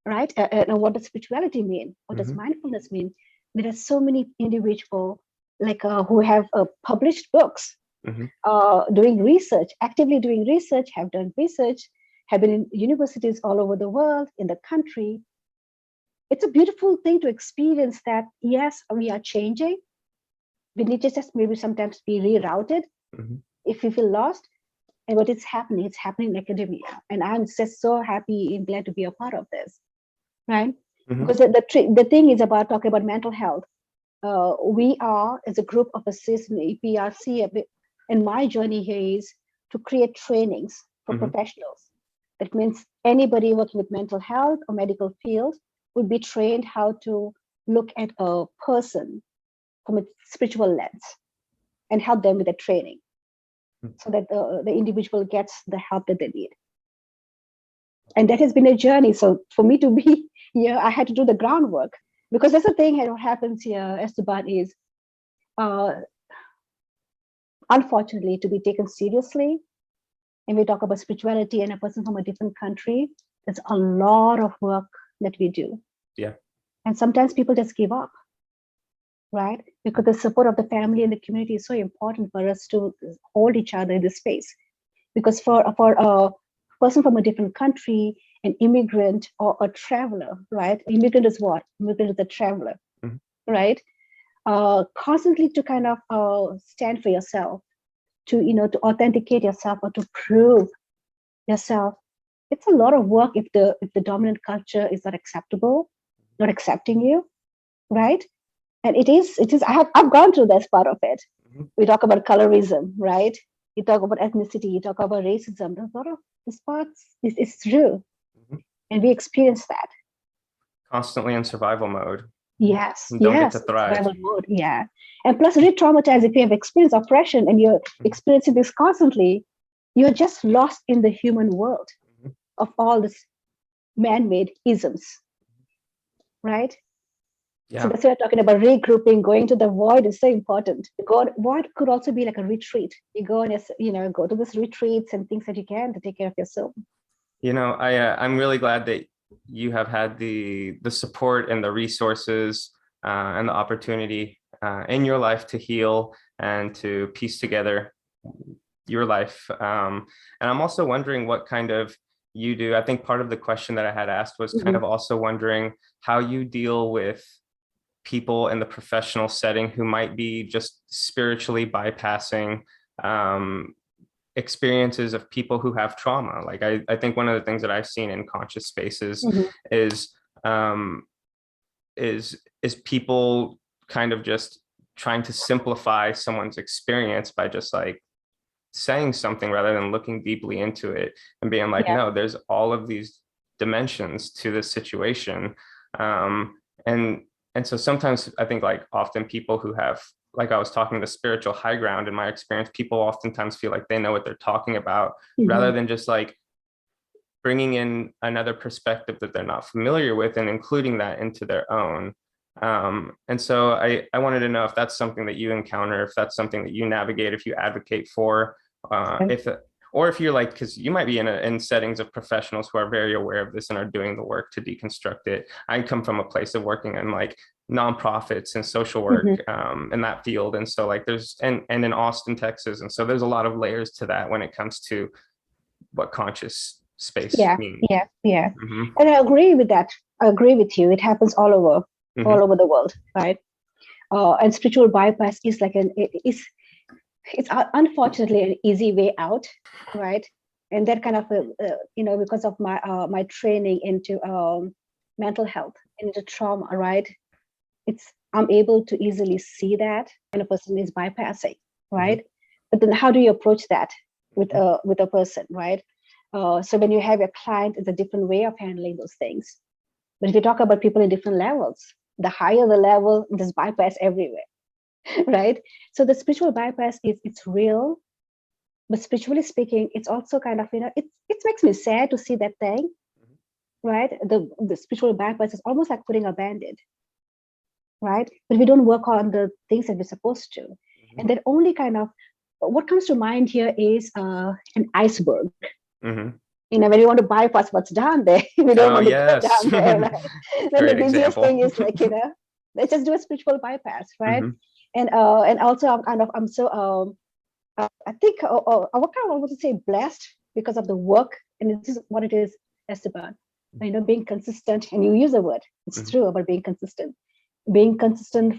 right? And what does spirituality mean? What does mindfulness mean? There are so many individuals like who have published books, doing research, actively doing research, have done research, have been in universities all over the world, in the country. It's a beautiful thing to experience that, yes, we are changing. We need to just maybe sometimes be rerouted if you feel lost. And what is happening, it's happening in academia. And I'm just so happy and glad to be a part of this, right? Because the thing is about talking about mental health. We are, as a group of Assist in EPRC, and my journey here is to create trainings for professionals. That means anybody working with mental health or medical field would be trained how to look at a person from a spiritual lens and help them with the training, so that the individual gets the help that they need. And that has been a journey. So for me to be here, I had to do the groundwork, because that's the thing that happens here, Esteban, is unfortunately, to be taken seriously, and we talk about spirituality and a person from a different country, there's a lot of work that we do. Yeah. And sometimes people just give up, right? Because the support of the family and the community is so important for us to hold each other in this space. Because for a person from a different country, an immigrant or a traveler, right? Immigrant is what? Immigrant is a traveler, right? Constantly to kind of stand for yourself, to to authenticate yourself, or to prove yourself. It's a lot of work if the dominant culture is not acceptable, not accepting you, right? And it is. I've gone through this part of it. We talk about colorism, right? You talk about ethnicity, you talk about racism. There's a lot of this parts is true, and we experience that. Constantly in survival mode. Yes, Don't get to thrive. survival mode, yeah. And plus, re-traumatized, if you have experienced oppression and you're experiencing this constantly, you're just lost in the human world of all this man-made isms, right? Yeah. So that's why we're talking about regrouping. Going to the void is so important. Void could also be like a retreat. You go and go to these retreats and things that you can to take care of yourself. I'm really glad that you have had the support and the resources and the opportunity in your life to heal and to piece together your life. And I'm also wondering what kind of you do. I think part of the question that I had asked was kind of also wondering how you deal with people in the professional setting who might be just spiritually bypassing experiences of people who have trauma. Like I think one of the things that I've seen in conscious spaces is people kind of just trying to simplify someone's experience by just like saying something rather than looking deeply into it and being like, no, there's all of these dimensions to this situation. And so sometimes I think like often people who have, like I was talking, the spiritual high ground, in my experience, people oftentimes feel like they know what they're talking about rather than just like bringing in another perspective that they're not familiar with and including that into their own. And so I wanted to know if that's something that you encounter, if that's something that you navigate, if you advocate for, or if you're like, because you might be in settings of professionals who are very aware of this and are doing the work to deconstruct it. I come from a place of working in like nonprofits and social work in that field. And so like there's, and in Austin, Texas. And so there's a lot of layers to that when it comes to what conscious space means. Yeah. And I agree with that. I agree with you. It happens all over the world, right? And spiritual bypass is like it's unfortunately an easy way out, right? And that kind of because of my training into mental health and into trauma, right? I'm able to easily see that when a person is bypassing, right? But then how do you approach that with a person, right? So when you have a client, it's a different way of handling those things. But if you talk about people in different levels, the higher the level, there's bypass everywhere, right? So the spiritual bypass it's real, but spiritually speaking, it's also kind of, it makes me sad to see that thing, right? The spiritual bypass is almost like putting a band-aid, right? But we don't work on the things that we're supposed to. And that only kind of, what comes to mind here is an iceberg. When you want to bypass what's down there, we don't want to go down there, right? Then the easiest thing is like, let's just do a spiritual bypass, right? And also I'm so I think I want to say blessed because of the work, and this is what it is, Esteban. Being consistent, and you use the word. It's true about being consistent,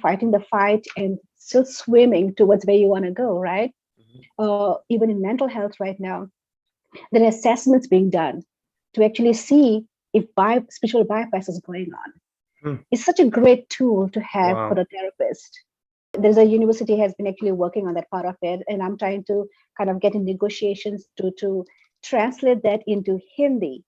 fighting the fight, and still swimming towards where you want to go, right? Even in mental health right now, there are assessments being done to actually see if spiritual bypass is going on. It's such a great tool to have for a therapist. There's a university has been actually working on that part of it, and I'm trying to kind of get in negotiations to translate that into Hindi.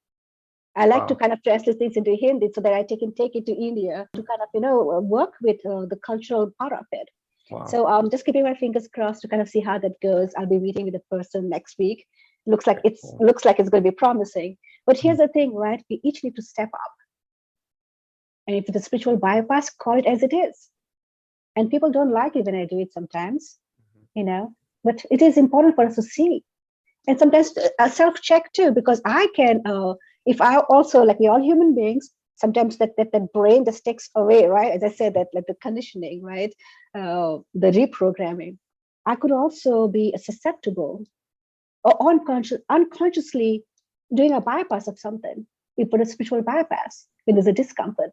I like to kind of translate things into Hindi so that I can take it to India to kind of work with the cultural part of it. So I'm just keeping my fingers crossed to kind of see how that goes. I'll be meeting with the person next week. Looks like it's going to be promising. But here's the thing, right? We each need to step up. And if it's a spiritual bypass, call it as it is. And people don't like it when I do it sometimes, but it is important for us to see. And sometimes a self-check too, because I can, if I also, like we're all human beings, sometimes that brain just takes away, right? As I said, that like the conditioning, right? The reprogramming. I could also be susceptible or unconsciously doing a bypass of something. We put a spiritual bypass when there's a discomfort.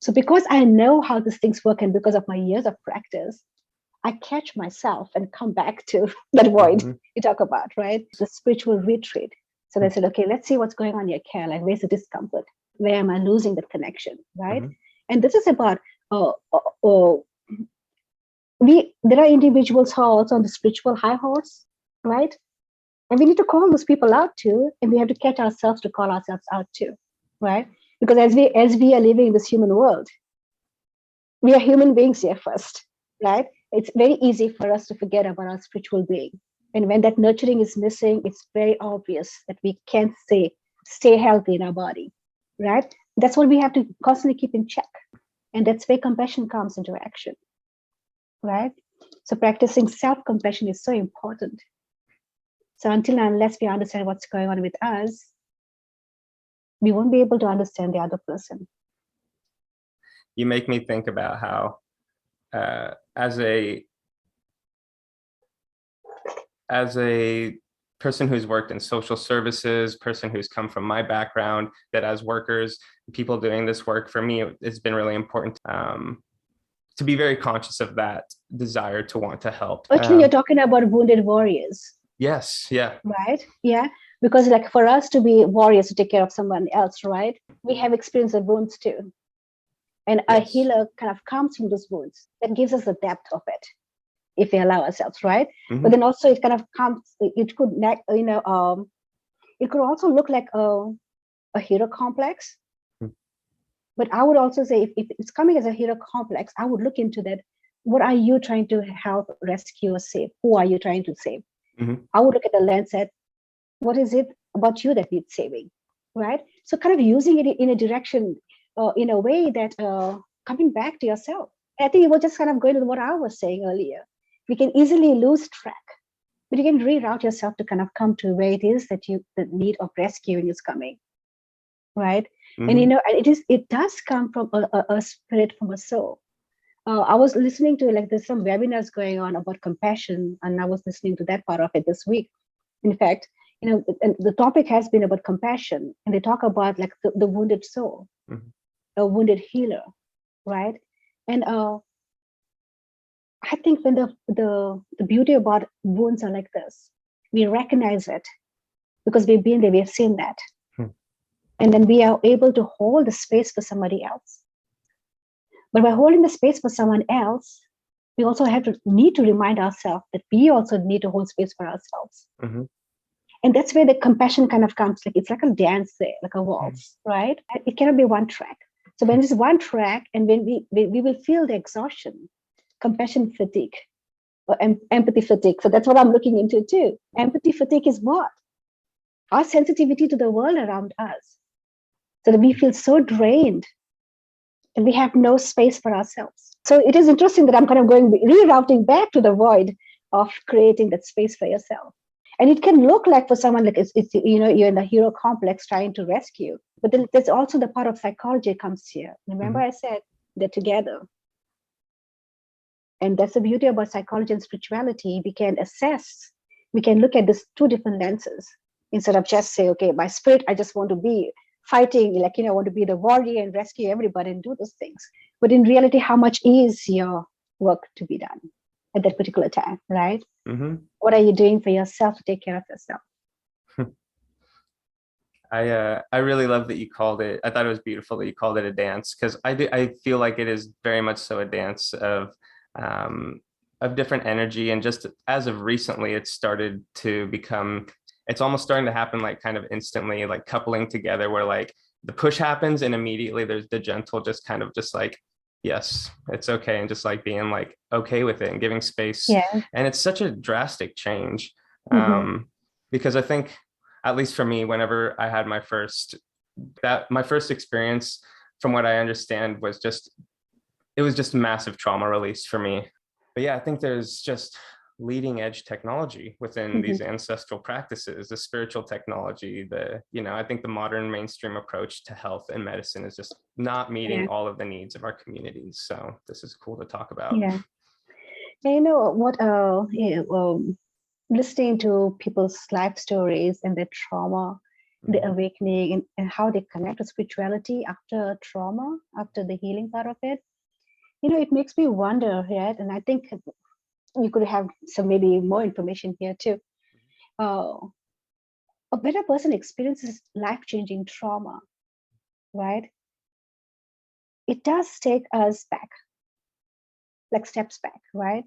So because I know how these things work and because of my years of practice, I catch myself and come back to that void you talk about, right? The spiritual retreat. So they said, okay, let's see what's going on here, Care. Like, where's the discomfort? Where am I losing that connection, right? And this is about, there are individuals who are also on the spiritual high horse, right? And we need to call those people out too, and we have to catch ourselves to call ourselves out too, right? Because as we are living in this human world, we are human beings here first, right? It's very easy for us to forget about our spiritual being. And when that nurturing is missing, it's very obvious that we can't stay healthy in our body, right? That's what we have to constantly keep in check. And that's where compassion comes into action, right? So practicing self-compassion is so important. So until and unless we understand what's going on with us, we won't be able to understand the other person. You make me think about how, as a person who's worked in social services, person who's come from my background, that as workers, people doing this work, for me, it's been really important to be very conscious of that desire to want to help. Actually, you're talking about wounded warriors. Yes, yeah. Right, yeah. Because like for us to be warriors to take care of someone else, right? We have experienced the wounds too. And a healer kind of comes from those wounds. That gives us the depth of it, if we allow ourselves, right? But then also it kind of comes, it could, it could also look like a hero complex. But I would also say if it's coming as a hero complex, I would look into that. What are you trying to help, rescue, or save? Who are you trying to save? I would look at the lens at what is it about you that needs saving, right? So kind of using it in a direction, in a way that coming back to yourself. I think it was just kind of going to what I was saying earlier. We can easily lose track, but you can reroute yourself to kind of come to where it is that the need of rescuing is coming, right? And it does come from a spirit, from a soul. I was listening to, like, there's some webinars going on about compassion, and I was listening to that part of it this week. In fact, and the topic has been about compassion, and they talk about, like, the wounded soul, a wounded healer, right? And I think when the beauty about wounds are like this, we recognize it because we've been there, we've seen that, and then we are able to hold the space for somebody else. But by holding the space for someone else, we also need to remind ourselves that we also need to hold space for ourselves. And that's where the compassion kind of comes. Like, it's like a dance there, like a waltz, right? It cannot be one track. So when it's one track, and when we will feel the exhaustion, compassion fatigue, or empathy fatigue. So that's what I'm looking into too. Empathy fatigue is what? Our sensitivity to the world around us. So that we feel so drained and we have no space for ourselves. So it is interesting that I'm kind of rerouting back to the void of creating that space for yourself. And it can look like, for someone, like it's you're in the hero complex trying to rescue. But then there's also the part of psychology comes here. Remember, I said they're together. And that's the beauty about psychology and spirituality. We can assess, we can look at this two different lenses, instead of just say, okay, my spirit, I just want to be fighting, like, I want to be the warrior and rescue everybody and do those things. But in reality, how much is your work to be done at that particular time, right? What are you doing for yourself to take care of yourself? I really love that you called it. I thought it was beautiful that you called it a dance, because I feel like it is very much so a dance of different energy. And just as of recently, it's started to become, it's almost starting to happen, like, kind of instantly, like coupling together, where, like, the push happens and immediately there's the gentle, just kind of just like, yes, it's okay, and just like being like okay with it and giving space. And it's such a drastic change, because I think, at least for me, whenever I had my first experience, from what I understand, it was just massive trauma release for me. But yeah, I think there's just leading edge technology within these ancestral practices, the spiritual technology, I think the modern mainstream approach to health and medicine is just not meeting all of the needs of our communities. So this is cool to talk about. And you know what, listening to people's life stories and their trauma, the awakening, and how they connect to spirituality after trauma, after the healing part of it, it makes me wonder, right? And I think you could have some maybe more information here too. When a person experiences life-changing trauma, right, it does take us back, like steps back, right?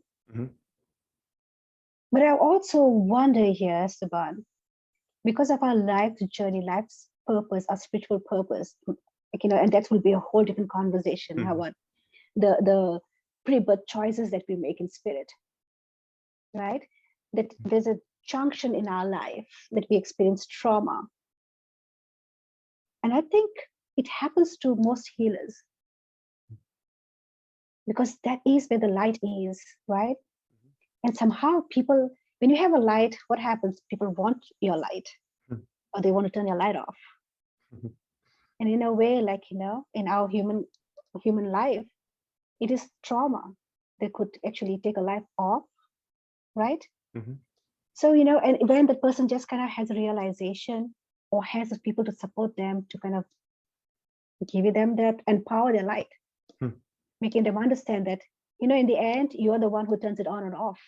But I also wonder here, Esteban, because of our life journey, life's purpose, our spiritual purpose, and that will be a whole different conversation about the pre-birth choices that we make in spirit, right? That there's a junction in our life that we experience trauma. And I think it happens to most healers, because that is where the light is, right? And somehow people, when you have a light, what happens? People want your light, or they want to turn your light off. And in a way, like, in our human life, it is trauma that could actually take a life off, right? So, and when the person just kind of has a realization, or has the people to support them to kind of give them that, empower their light, making them understand that, in the end, you're the one who turns it on and off.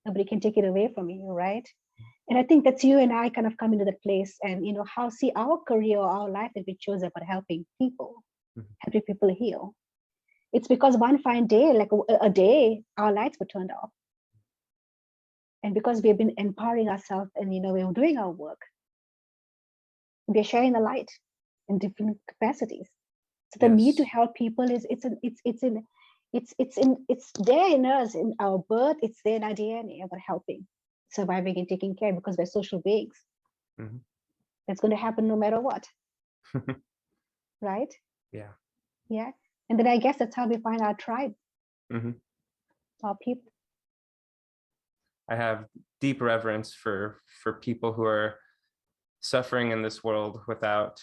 Nobody can take it away from you, right? And I think that's you and I kind of come into that place, and how see our career, our life that we chose about helping people, helping people heal. It's because one fine day, like a day, our lights were turned off. And because we've been empowering ourselves, and we're doing our work, we're sharing the light in different capacities. So the need to help people is it's there in us, in our birth. It's there in our DNA about helping, surviving, and taking care, because we're social beings. That's going to happen no matter what. Right? Yeah. Yeah. And then I guess that's how we find our tribe, our people. I have deep reverence for people who are suffering in this world without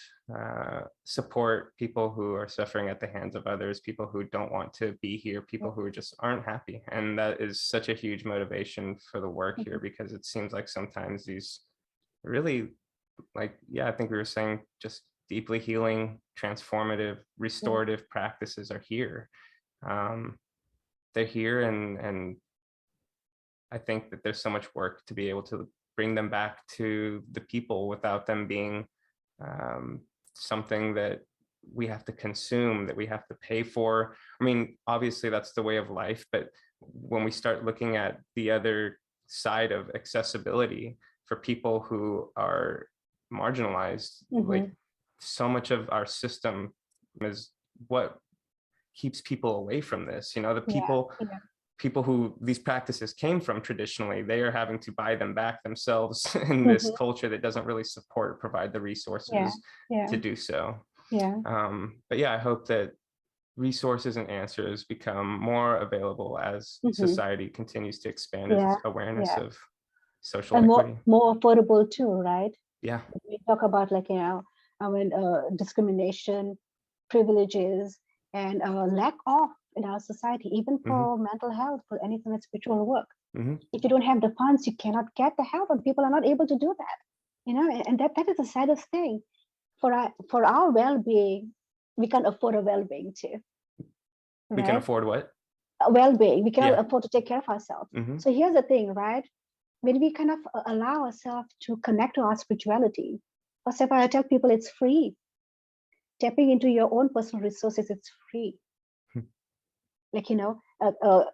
support, people who are suffering at the hands of others, people who don't want to be here, people who just aren't happy. And that is such a huge motivation for the work here, because it seems like sometimes these really, like, yeah, I think we were saying, just deeply healing, transformative, restorative practices are here. They're here, and I think that there's so much work to be able to bring them back to the people without them being something that we have to consume, that we have to pay for. I mean, obviously that's the way of life, but when we start looking at the other side of accessibility for people who are marginalized, like, so much of our system is what keeps people away from this. The people who these practices came from traditionally, they are having to buy them back themselves in this culture that doesn't really support, provide the resources to do so. But yeah, I hope that resources and answers become more available as society continues to expand its awareness of social equity. More affordable too, right? Yeah. We talk about, like, discrimination, privileges, and lack of in our society, even for mental health, for anything that's spiritual work. If you don't have the funds, you cannot get the help, and people are not able to do that. And that is the saddest thing. For our well-being, we can't afford a well-being too. Right? We can afford what? A well-being. We cannot afford to take care of ourselves. So here's the thing, right? When we kind of allow ourselves to connect to our spirituality, first of all, I tell people it's free. Tapping into your own personal resources, it's free. Like,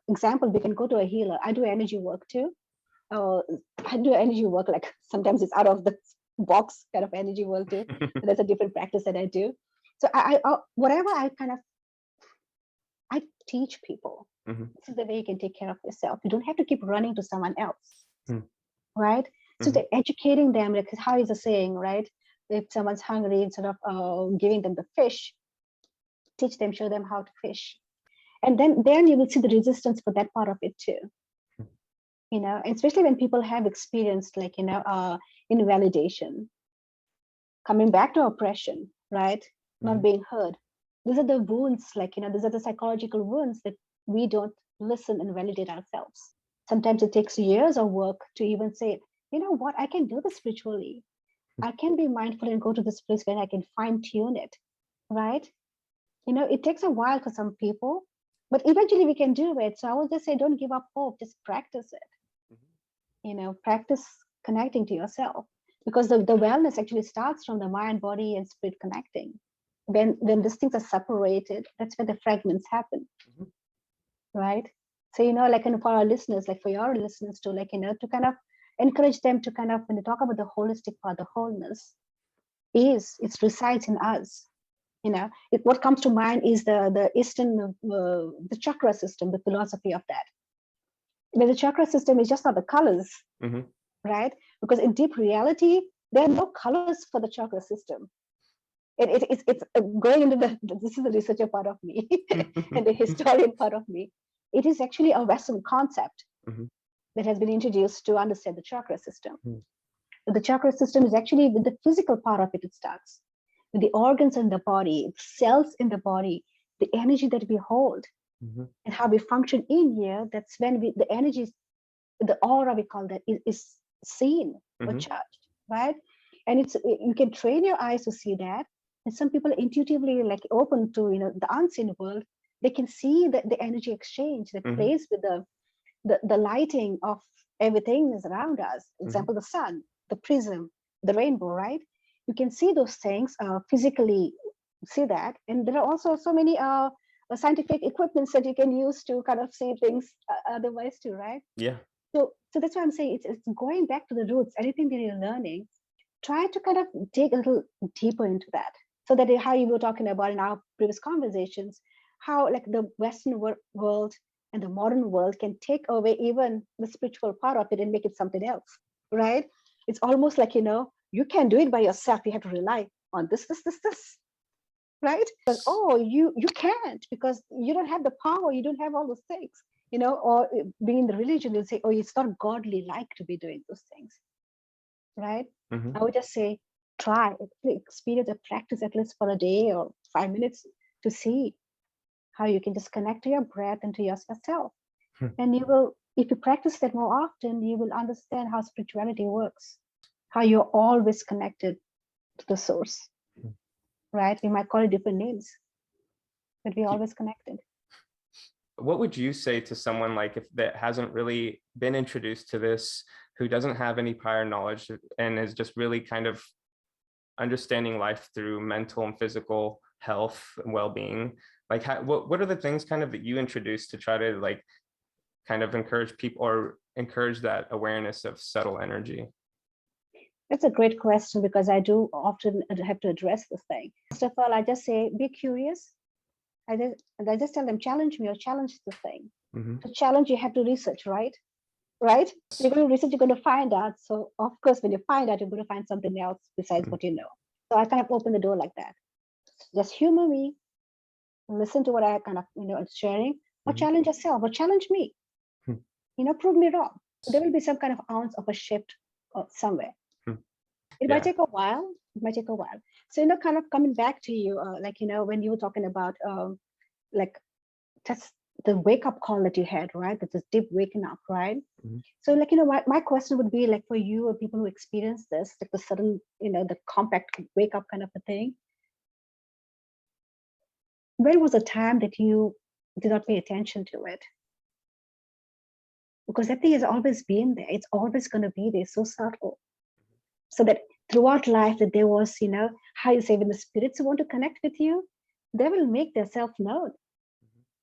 example, we can go to a healer. I do energy work too. I do energy work, like sometimes it's out of the box kind of energy work too. There's a different practice that I do. So whatever I teach people, this is the way you can take care of yourself. You don't have to keep running to someone else, right? So they're educating them, like how is the saying, right? If someone's hungry, instead of giving them the fish, teach them, show them how to fish. And then you will see the resistance for that part of it too. Especially when people have experienced, like, invalidation, coming back to oppression, right? Not being heard. These are the wounds, like, these are the psychological wounds that we don't listen and validate ourselves. Sometimes it takes years of work to even say, you know what, I can do this spiritually. I can be mindful and go to this place where I can fine tune it, right? It takes a while for some people, but eventually we can do it. So I would just say, don't give up hope, just practice it. Practice connecting to yourself, because the wellness actually starts from the mind, body, and spirit connecting. When these things are separated, that's where the fragments happen, right? So, like, for our listeners, like for your listeners too, like, to kind of encourage them to kind of, when they talk about the holistic part, the wholeness it resides in us. What comes to mind is the Eastern, the chakra system, the philosophy of that. But the chakra system is just not the colors, right? Because in deep reality, there are no colors for the chakra system. It's going into this is the researcher part of me and the historian part of me. It is actually a Western concept that has been introduced to understand the chakra system. But the chakra system is actually with the physical part of it. It starts with the organs in the body, cells in the body, the energy that we hold, and how we function in here. That's when the energy, the aura, we call that, is seen or charged, right? And you can train your eyes to see that. And some people intuitively, like, open to the unseen world. They can see the energy exchange that plays with the lighting of everything is around us. Example, the sun, the prism, the rainbow, right? You can see those things physically, see that. And there are also so many scientific equipments that you can use to kind of see things otherwise too, right? Yeah. So that's why I'm saying it's going back to the roots. Anything that you're learning, try to kind of dig a little deeper into that. So that how you were talking about in our previous conversations, how, like, the Western world and the modern world can take away even the spiritual part of it and make it something else, right? It's almost like, you can't do it by yourself. You have to rely on this. right? Because, oh, you can't, because you don't have the power, you don't have all those things, or being in the religion, they'll say, oh, it's not godly like to be doing those things, right? Mhm. I would just say, try, experience a practice at least for a day or 5 minutes to see how you can just connect to your breath and to yourself. And you will, if you practice that more often, you will understand how spirituality works, how you're always connected to the source, right? We might call it different names, but we're always connected. What would you say to someone like if that hasn't really been introduced to this, who doesn't have any prior knowledge and is just really kind of understanding life through mental and physical health and well-being? Like what are the things kind of that you introduce to try to like kind of encourage people or encourage that awareness of subtle energy? That's a great question, because I do often have to address this thing. First of all, I just say, be curious. I just tell them, challenge me or challenge the thing. Mm-hmm. To challenge, you have to research, right? Right? You're going to research, you're going to find out. So of course, when you find out, you're going to find something else besides what you know. So I kind of open the door like that. Just humor me, listen to what I kind of, sharing, or challenge yourself, or challenge me. Prove me wrong. There will be some kind of ounce of a shift somewhere. It might take a while. It might take a while. So, kind of coming back to you, when you were talking about like that's the wake up call that you had, right? That's this deep waking up, right? So, my question would be like for you or people who experience this, like the sudden, the compact wake up kind of a thing. When was the time that you did not pay attention to it? Because that thing has always been there. It's always going to be there, so subtle. So that throughout life, that there was, how you say, when the spirits want to connect with you, they will make their self known.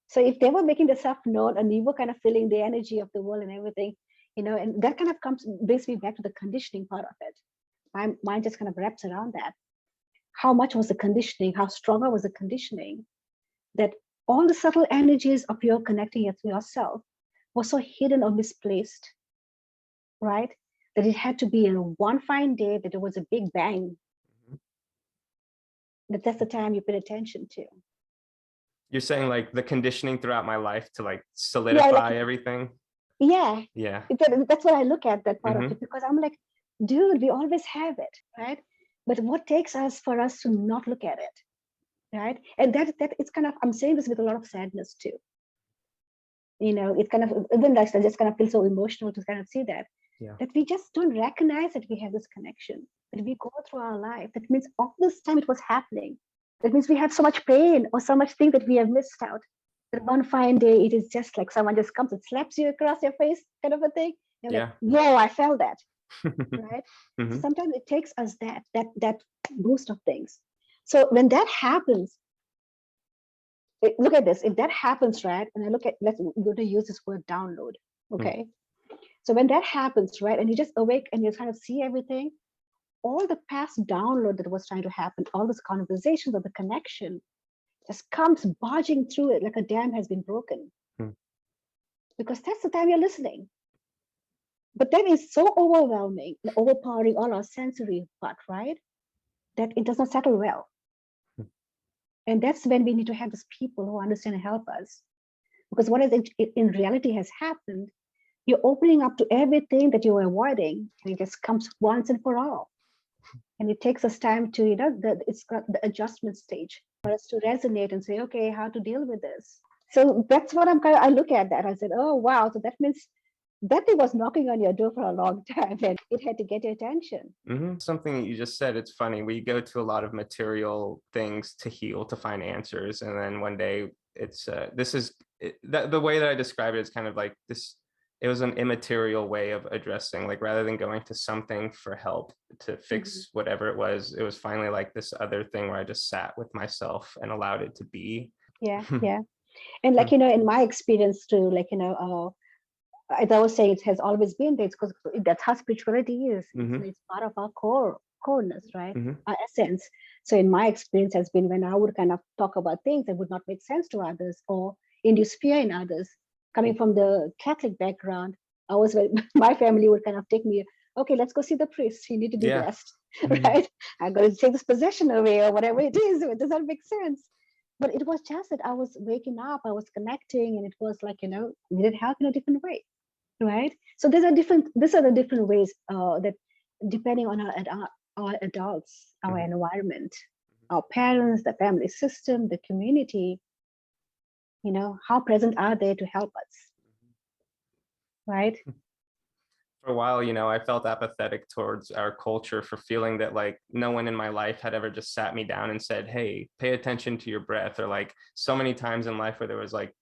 So if they were making the self known and you were kind of feeling the energy of the world and everything, and that kind of brings me back to the conditioning part of it. My mind just kind of wraps around that. How much was the conditioning? How stronger was the conditioning? That all the subtle energies of your connecting to yourself was so hidden or misplaced, right? That it had to be in one fine day that there was a big bang. That's the time you pay attention to. You're saying like the conditioning throughout my life to like solidify everything? Yeah. Yeah. That's what I look at, that part of it, because I'm like, dude, we always have it, right? But what takes us for us to not look at it, right? And that it's kind of, I'm saying this with a lot of sadness too. It kind of, even like I just kind of feel so emotional to kind of see that. That we just don't recognize that we have this connection, that we go through our life. That means all this time it was happening. That means we have so much pain or so much thing that we have missed out. That one fine day, it is just like someone just comes and slaps you across your face, kind of a thing. You're like, whoa, I felt that, right? So sometimes it takes us that boost of things. So when that happens, look at this. If that happens, right? And I look at, we're going to use this word download, okay? So when that happens, right, and you just awake and you kind of see everything, all the past download that was trying to happen, all those conversations or the connection just comes barging through it like a dam has been broken. Because that's the time you're listening. But that is so overwhelming and overpowering all our sensory part, right? That it does not settle well. And that's when we need to have these people who understand and help us. Because what is in reality has happened, you're opening up to everything that you're avoiding, and it just comes once and for all. And it takes us time to, it's got the adjustment stage for us to resonate and say, okay, how to deal with this. So that's what I look at that. I said, oh, wow. So that means that thing was knocking on your door for a long time and it had to get your attention. Something that you just said, it's funny. We go to a lot of material things to heal, to find answers. And then one day it's, the way that I describe it is kind of like this. It was an immaterial way of addressing, like rather than going to something for help to fix whatever it was finally like this other thing where I just sat with myself and allowed it to be. Yeah. And like, in my experience too, like, as I was saying, it has always been there. It's because that's how spirituality is. It's part of our coreness, right? Our essence. So in my experience has been when I would kind of talk about things that would not make sense to others or induce fear in others. Coming from the Catholic background, my family would kind of take me, okay, let's go see the priest. You need to be blessed. right? I'm going to take this possession away or whatever it is. It doesn't make sense. But it was just that I was waking up, I was connecting, and it was like, needed help in a different way, right? So these are the different ways that depending on our adults, our environment, our parents, the family system, the community, how present are they to help us, right? For a while, I felt apathetic towards our culture for feeling that like no one in my life had ever just sat me down and said, hey, pay attention to your breath. Or like so many times in life where there was like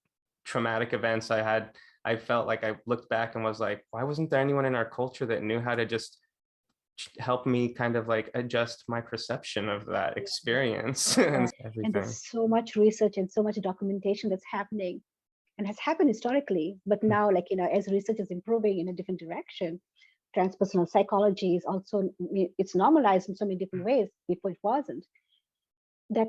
traumatic events I felt like I looked back and was like, why wasn't there anyone in our culture that knew how to just help me kind of like adjust my perception of that experience and everything. And there's so much research and so much documentation that's happening and has happened historically, but now, like, as research is improving in a different direction, transpersonal psychology is also, it's normalized in so many different ways. Before it wasn't. That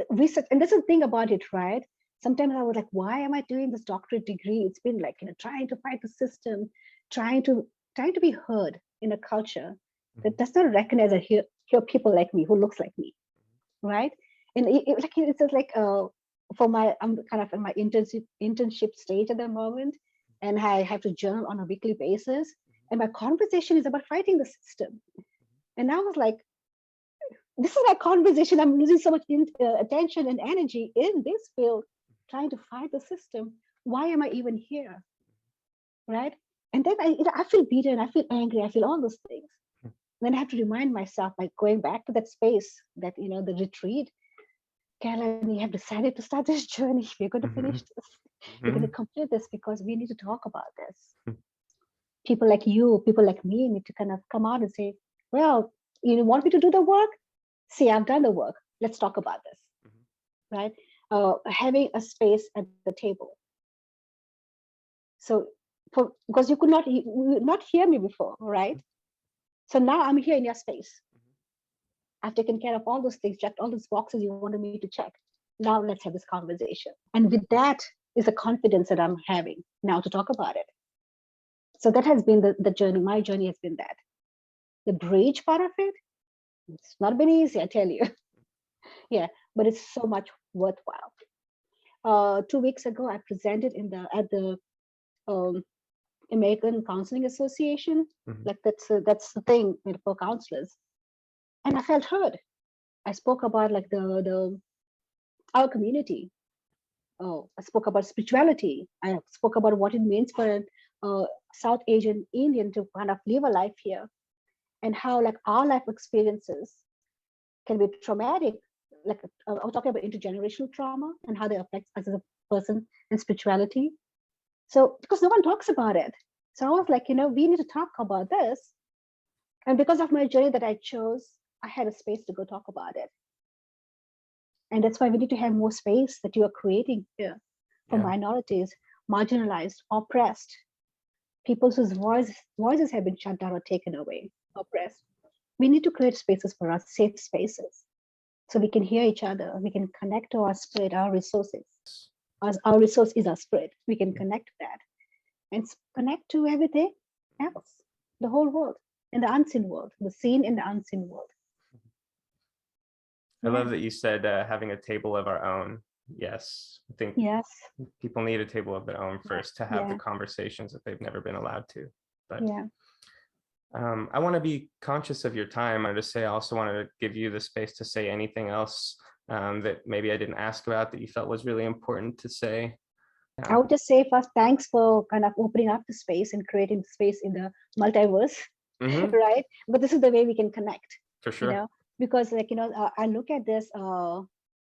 research, and that's the thing about it, right? Sometimes I was like, why am I doing this doctorate degree? It's been like, trying to fight the system, trying to be heard in a culture that does not recognize or hear people like me who looks like me, right? And it's just like I'm kind of in my internship stage at the moment, and I have to journal on a weekly basis, and my conversation is about fighting the system. And I was like, this is my conversation. I'm losing so much attention and energy in this field, trying to fight the system. Why am I even here, right? And then I feel beaten, I feel angry, I feel all those things. Then I have to remind myself by going back to that space, that the retreat. Caroline, we have decided to start this journey. We're going to finish this. We're going to complete this because we need to talk about this. People like you, people like me need to kind of come out and say, well, you want me to do the work? See, I've done the work. Let's talk about this, right? Having a space at the table. So, because you could not hear me before, right? So now I'm here in your space. I've taken care of all those things, checked all those boxes you wanted me to check. Now let's have this conversation. And with that is the confidence that I'm having now to talk about it. So that has been the journey. My journey has been that. The bridge part of it, it's not been easy, I tell you. Yeah, but it's so much worthwhile. 2 weeks ago, I presented at the American Counseling Association. Like that's the thing for counselors, and I felt heard. I spoke about like our community. I spoke about spirituality. I spoke about what it means for a South Asian Indian to kind of live a life here, and how like our life experiences can be traumatic. Like I was talking about intergenerational trauma and how they affect us as a person in spirituality. So because no one talks about it, so I was like, we need to talk about this. And because of my journey that I chose, I had a space to go talk about it. And that's why we need to have more space that you are creating here for minorities, marginalized, oppressed, people whose voices have been shut down or taken away, oppressed. We need to create spaces for us, safe spaces, so we can hear each other. We can connect to our spirit, our resources. Our resource is our spirit. We can connect to that and connect to everything else, the whole world, and the unseen world, the seen and the unseen world. I love that you said having a table of our own. Yes, I think people need a table of their own first to have the conversations that they've never been allowed to. But I want to be conscious of your time. I just say I also wanted to give you the space to say anything else that maybe I didn't ask about that you felt was really important to say. I would just say first, thanks for kind of opening up the space and creating space in the multiverse, right? But this is the way we can connect. For sure. Because like, I look at this,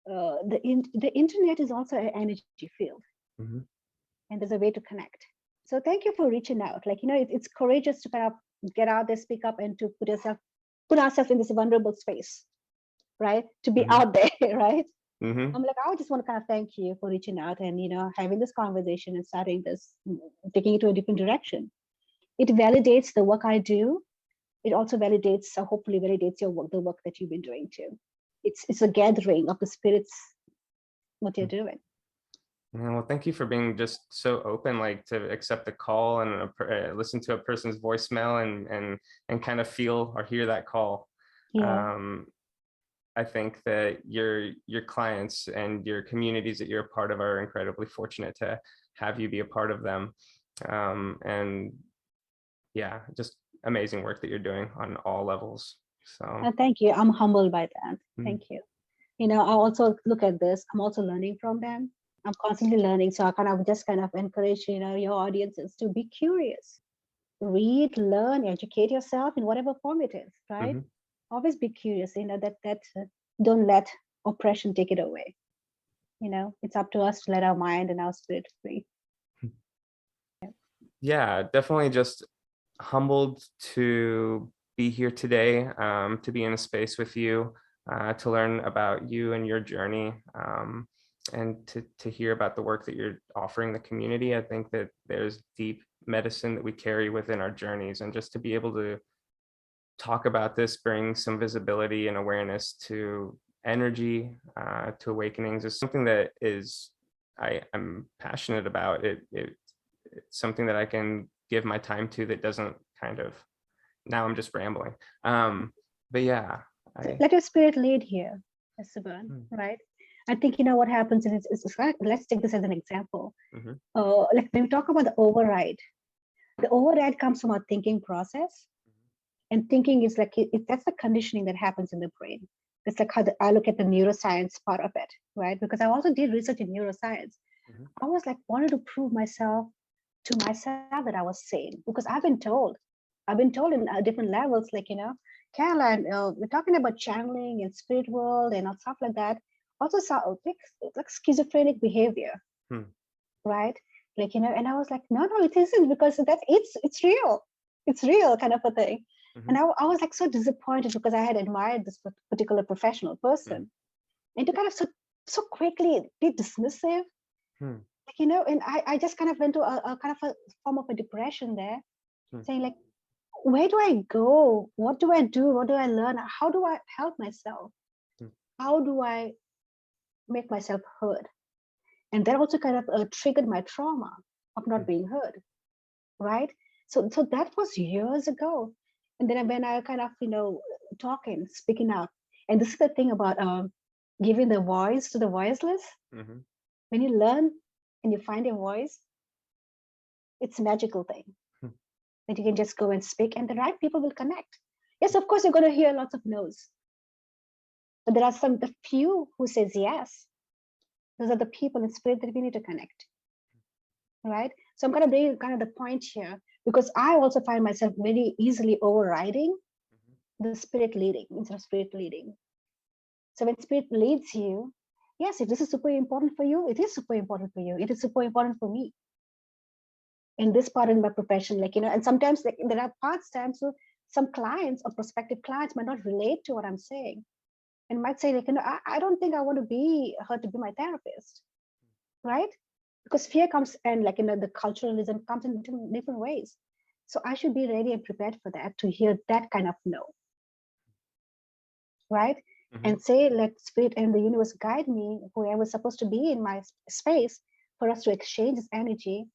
the internet is also an energy field, and there's a way to connect. So thank you for reaching out. Like, it's courageous to kind of get out there, speak up, and to put ourselves in this vulnerable space, right? To be out there, right? I'm like, I just want to kind of thank you for reaching out and, having this conversation and starting this, taking it to a different direction. It validates the work I do. It also validates, hopefully validates your work, the work that you've been doing too. It's a gathering of the spirits, what you're doing. Yeah, well, thank you for being just so open, like to accept the call and listen to a person's voicemail and kind of feel or hear that call. Yeah. Um, I think that your clients and your communities that you're a part of are incredibly fortunate to have you be a part of them. And yeah, just amazing work that you're doing on all levels. So, Thank you. I'm humbled by that. mm, Thank you. I also look at this. I'm also learning from them. I'm constantly learning. So I kind of encourage, your audiences to be curious. Read, learn, educate yourself in whatever form it is, right? mhm. Always be curious, don't let oppression take it away. It's up to us to let our mind and our spirit free. Yeah, definitely just humbled to be here today, to be in a space with you, to learn about you and your journey, and to hear about the work that you're offering the community. I think that there's deep medicine that we carry within our journeys, and just to be able to talk about this, bring some visibility and awareness to energy, to awakenings, is something that I'm passionate about. It's something that I can give my time to that doesn't kind of, now I'm just rambling. But yeah, So I let your spirit lead here, Esteban, mm, right? I think what happens is let's take this as an example. mhm, Like when we talk about the override comes from our thinking process. And thinking is like that's the conditioning that happens in the brain. It's like how I look at the neuroscience part of it, right? Because I also did research in neuroscience. mhm, I was like wanted to prove to myself that I was sane because I've been told in different levels, like Caroline, we're talking about channeling and spirit world and stuff like that. Also, like schizophrenic behavior, hmm, right? Like and I was like, no, it isn't because it's real, it's real kind of a thing. mhm, And I was like so disappointed because I had admired this particular professional hmm, person, and to kind of so quickly be dismissive, hmm, like and I just kind of went to a kind of a form of a depression there, hmm, saying like, where do I go? What do I do? What do I learn? How do I help myself? hmm, How do I make myself heard? And that also kind of triggered my trauma of hmm, not being heard, right? So that was years ago. And then when I kind of talking, speaking out, and this is the thing about giving the voice to the voiceless. mhm, When you learn and you find your voice, it's a magical thing hmm, that you can just go and speak, and the right people will connect. Yes, of course, you're going to hear lots of no's, but there are the few who says yes. Those are the people in spirit that we need to connect, right? So I'm going to bring kind of the point here because I also find myself very easily overriding mhm, the spirit leading instead of spirit leading. So when spirit leads you, yes, if this is super important for you, it is super important for you. It is super important for me in this part in my profession, like and sometimes like there are times so some clients or prospective clients might not relate to what I'm saying and might say like I don't think I want to be her to be my therapist, right? Because fear comes and like the culturalism comes in different ways. So I should be ready and prepared for that, to hear that kind of no, right? mhm, And say let spirit and the universe guide me whoever's supposed to be in my space for us to exchange this energy,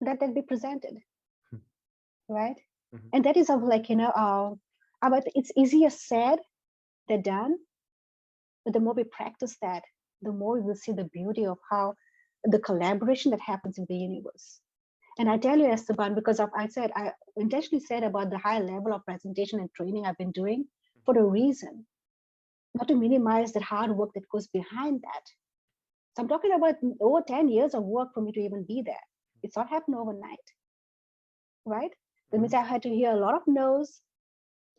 that be presented, hmm, right? mhm, And that is of like but it's easier said than done. But the more we practice that, the more we will see the beauty of how the collaboration that happens in the universe. And I tell you, Esteban, because of I intentionally said about the high level of presentation and training I've been doing for a reason, not to minimize the hard work that goes behind that. So I'm talking about over 10 years of work for me to even be there. It's not happened overnight, right? That means mhm, I had to hear a lot of no's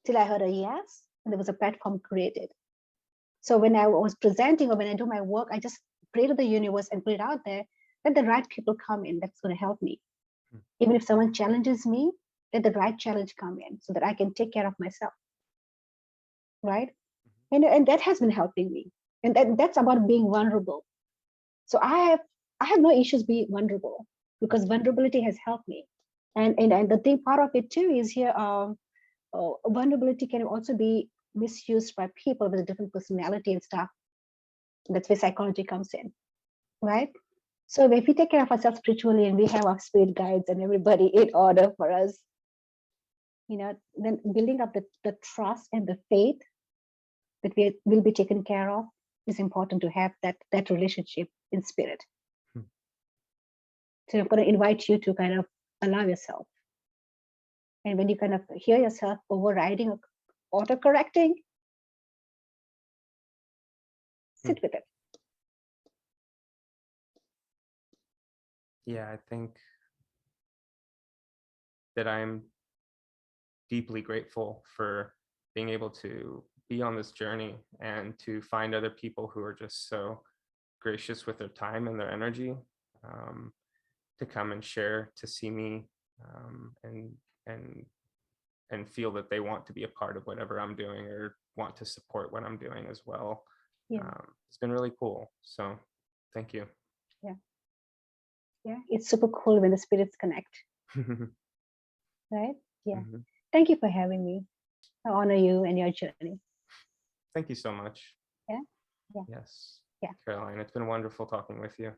till I heard a yes, and there was a platform created. So when I was presenting or when I do my work, I just pray to the universe and put it out there, let the right people come in that's going to help me. hmm, Even if someone challenges me, let the right challenge come in so that I can take care of myself, right? And that has been helping me. And that's about being vulnerable. So I have no issues being vulnerable because vulnerability has helped me. And the thing part of it too is here vulnerability can also be misused by people with a different personality and stuff. That's where psychology comes in, right? So if we take care of ourselves spiritually and we have our spirit guides and everybody in order for us, then building up the trust and the faith that we will be taken care of is important to have that relationship in spirit. So I'm going to invite you to kind of allow yourself. And when you kind of hear yourself overriding or auto-correcting, sit with it. Yeah, I think that I'm deeply grateful for being able to be on this journey and to find other people who are just so gracious with their time and their energy, to come and share, to see me, and feel that they want to be a part of whatever I'm doing or want to support what I'm doing as well. Yeah. It's been really cool. So thank you. Yeah, it's super cool when the spirits connect. Right? Yeah. Thank you for having me. I honor you and your journey. Thank you so much. Yeah. Yes. Yeah. Caroline, it's been wonderful talking with you.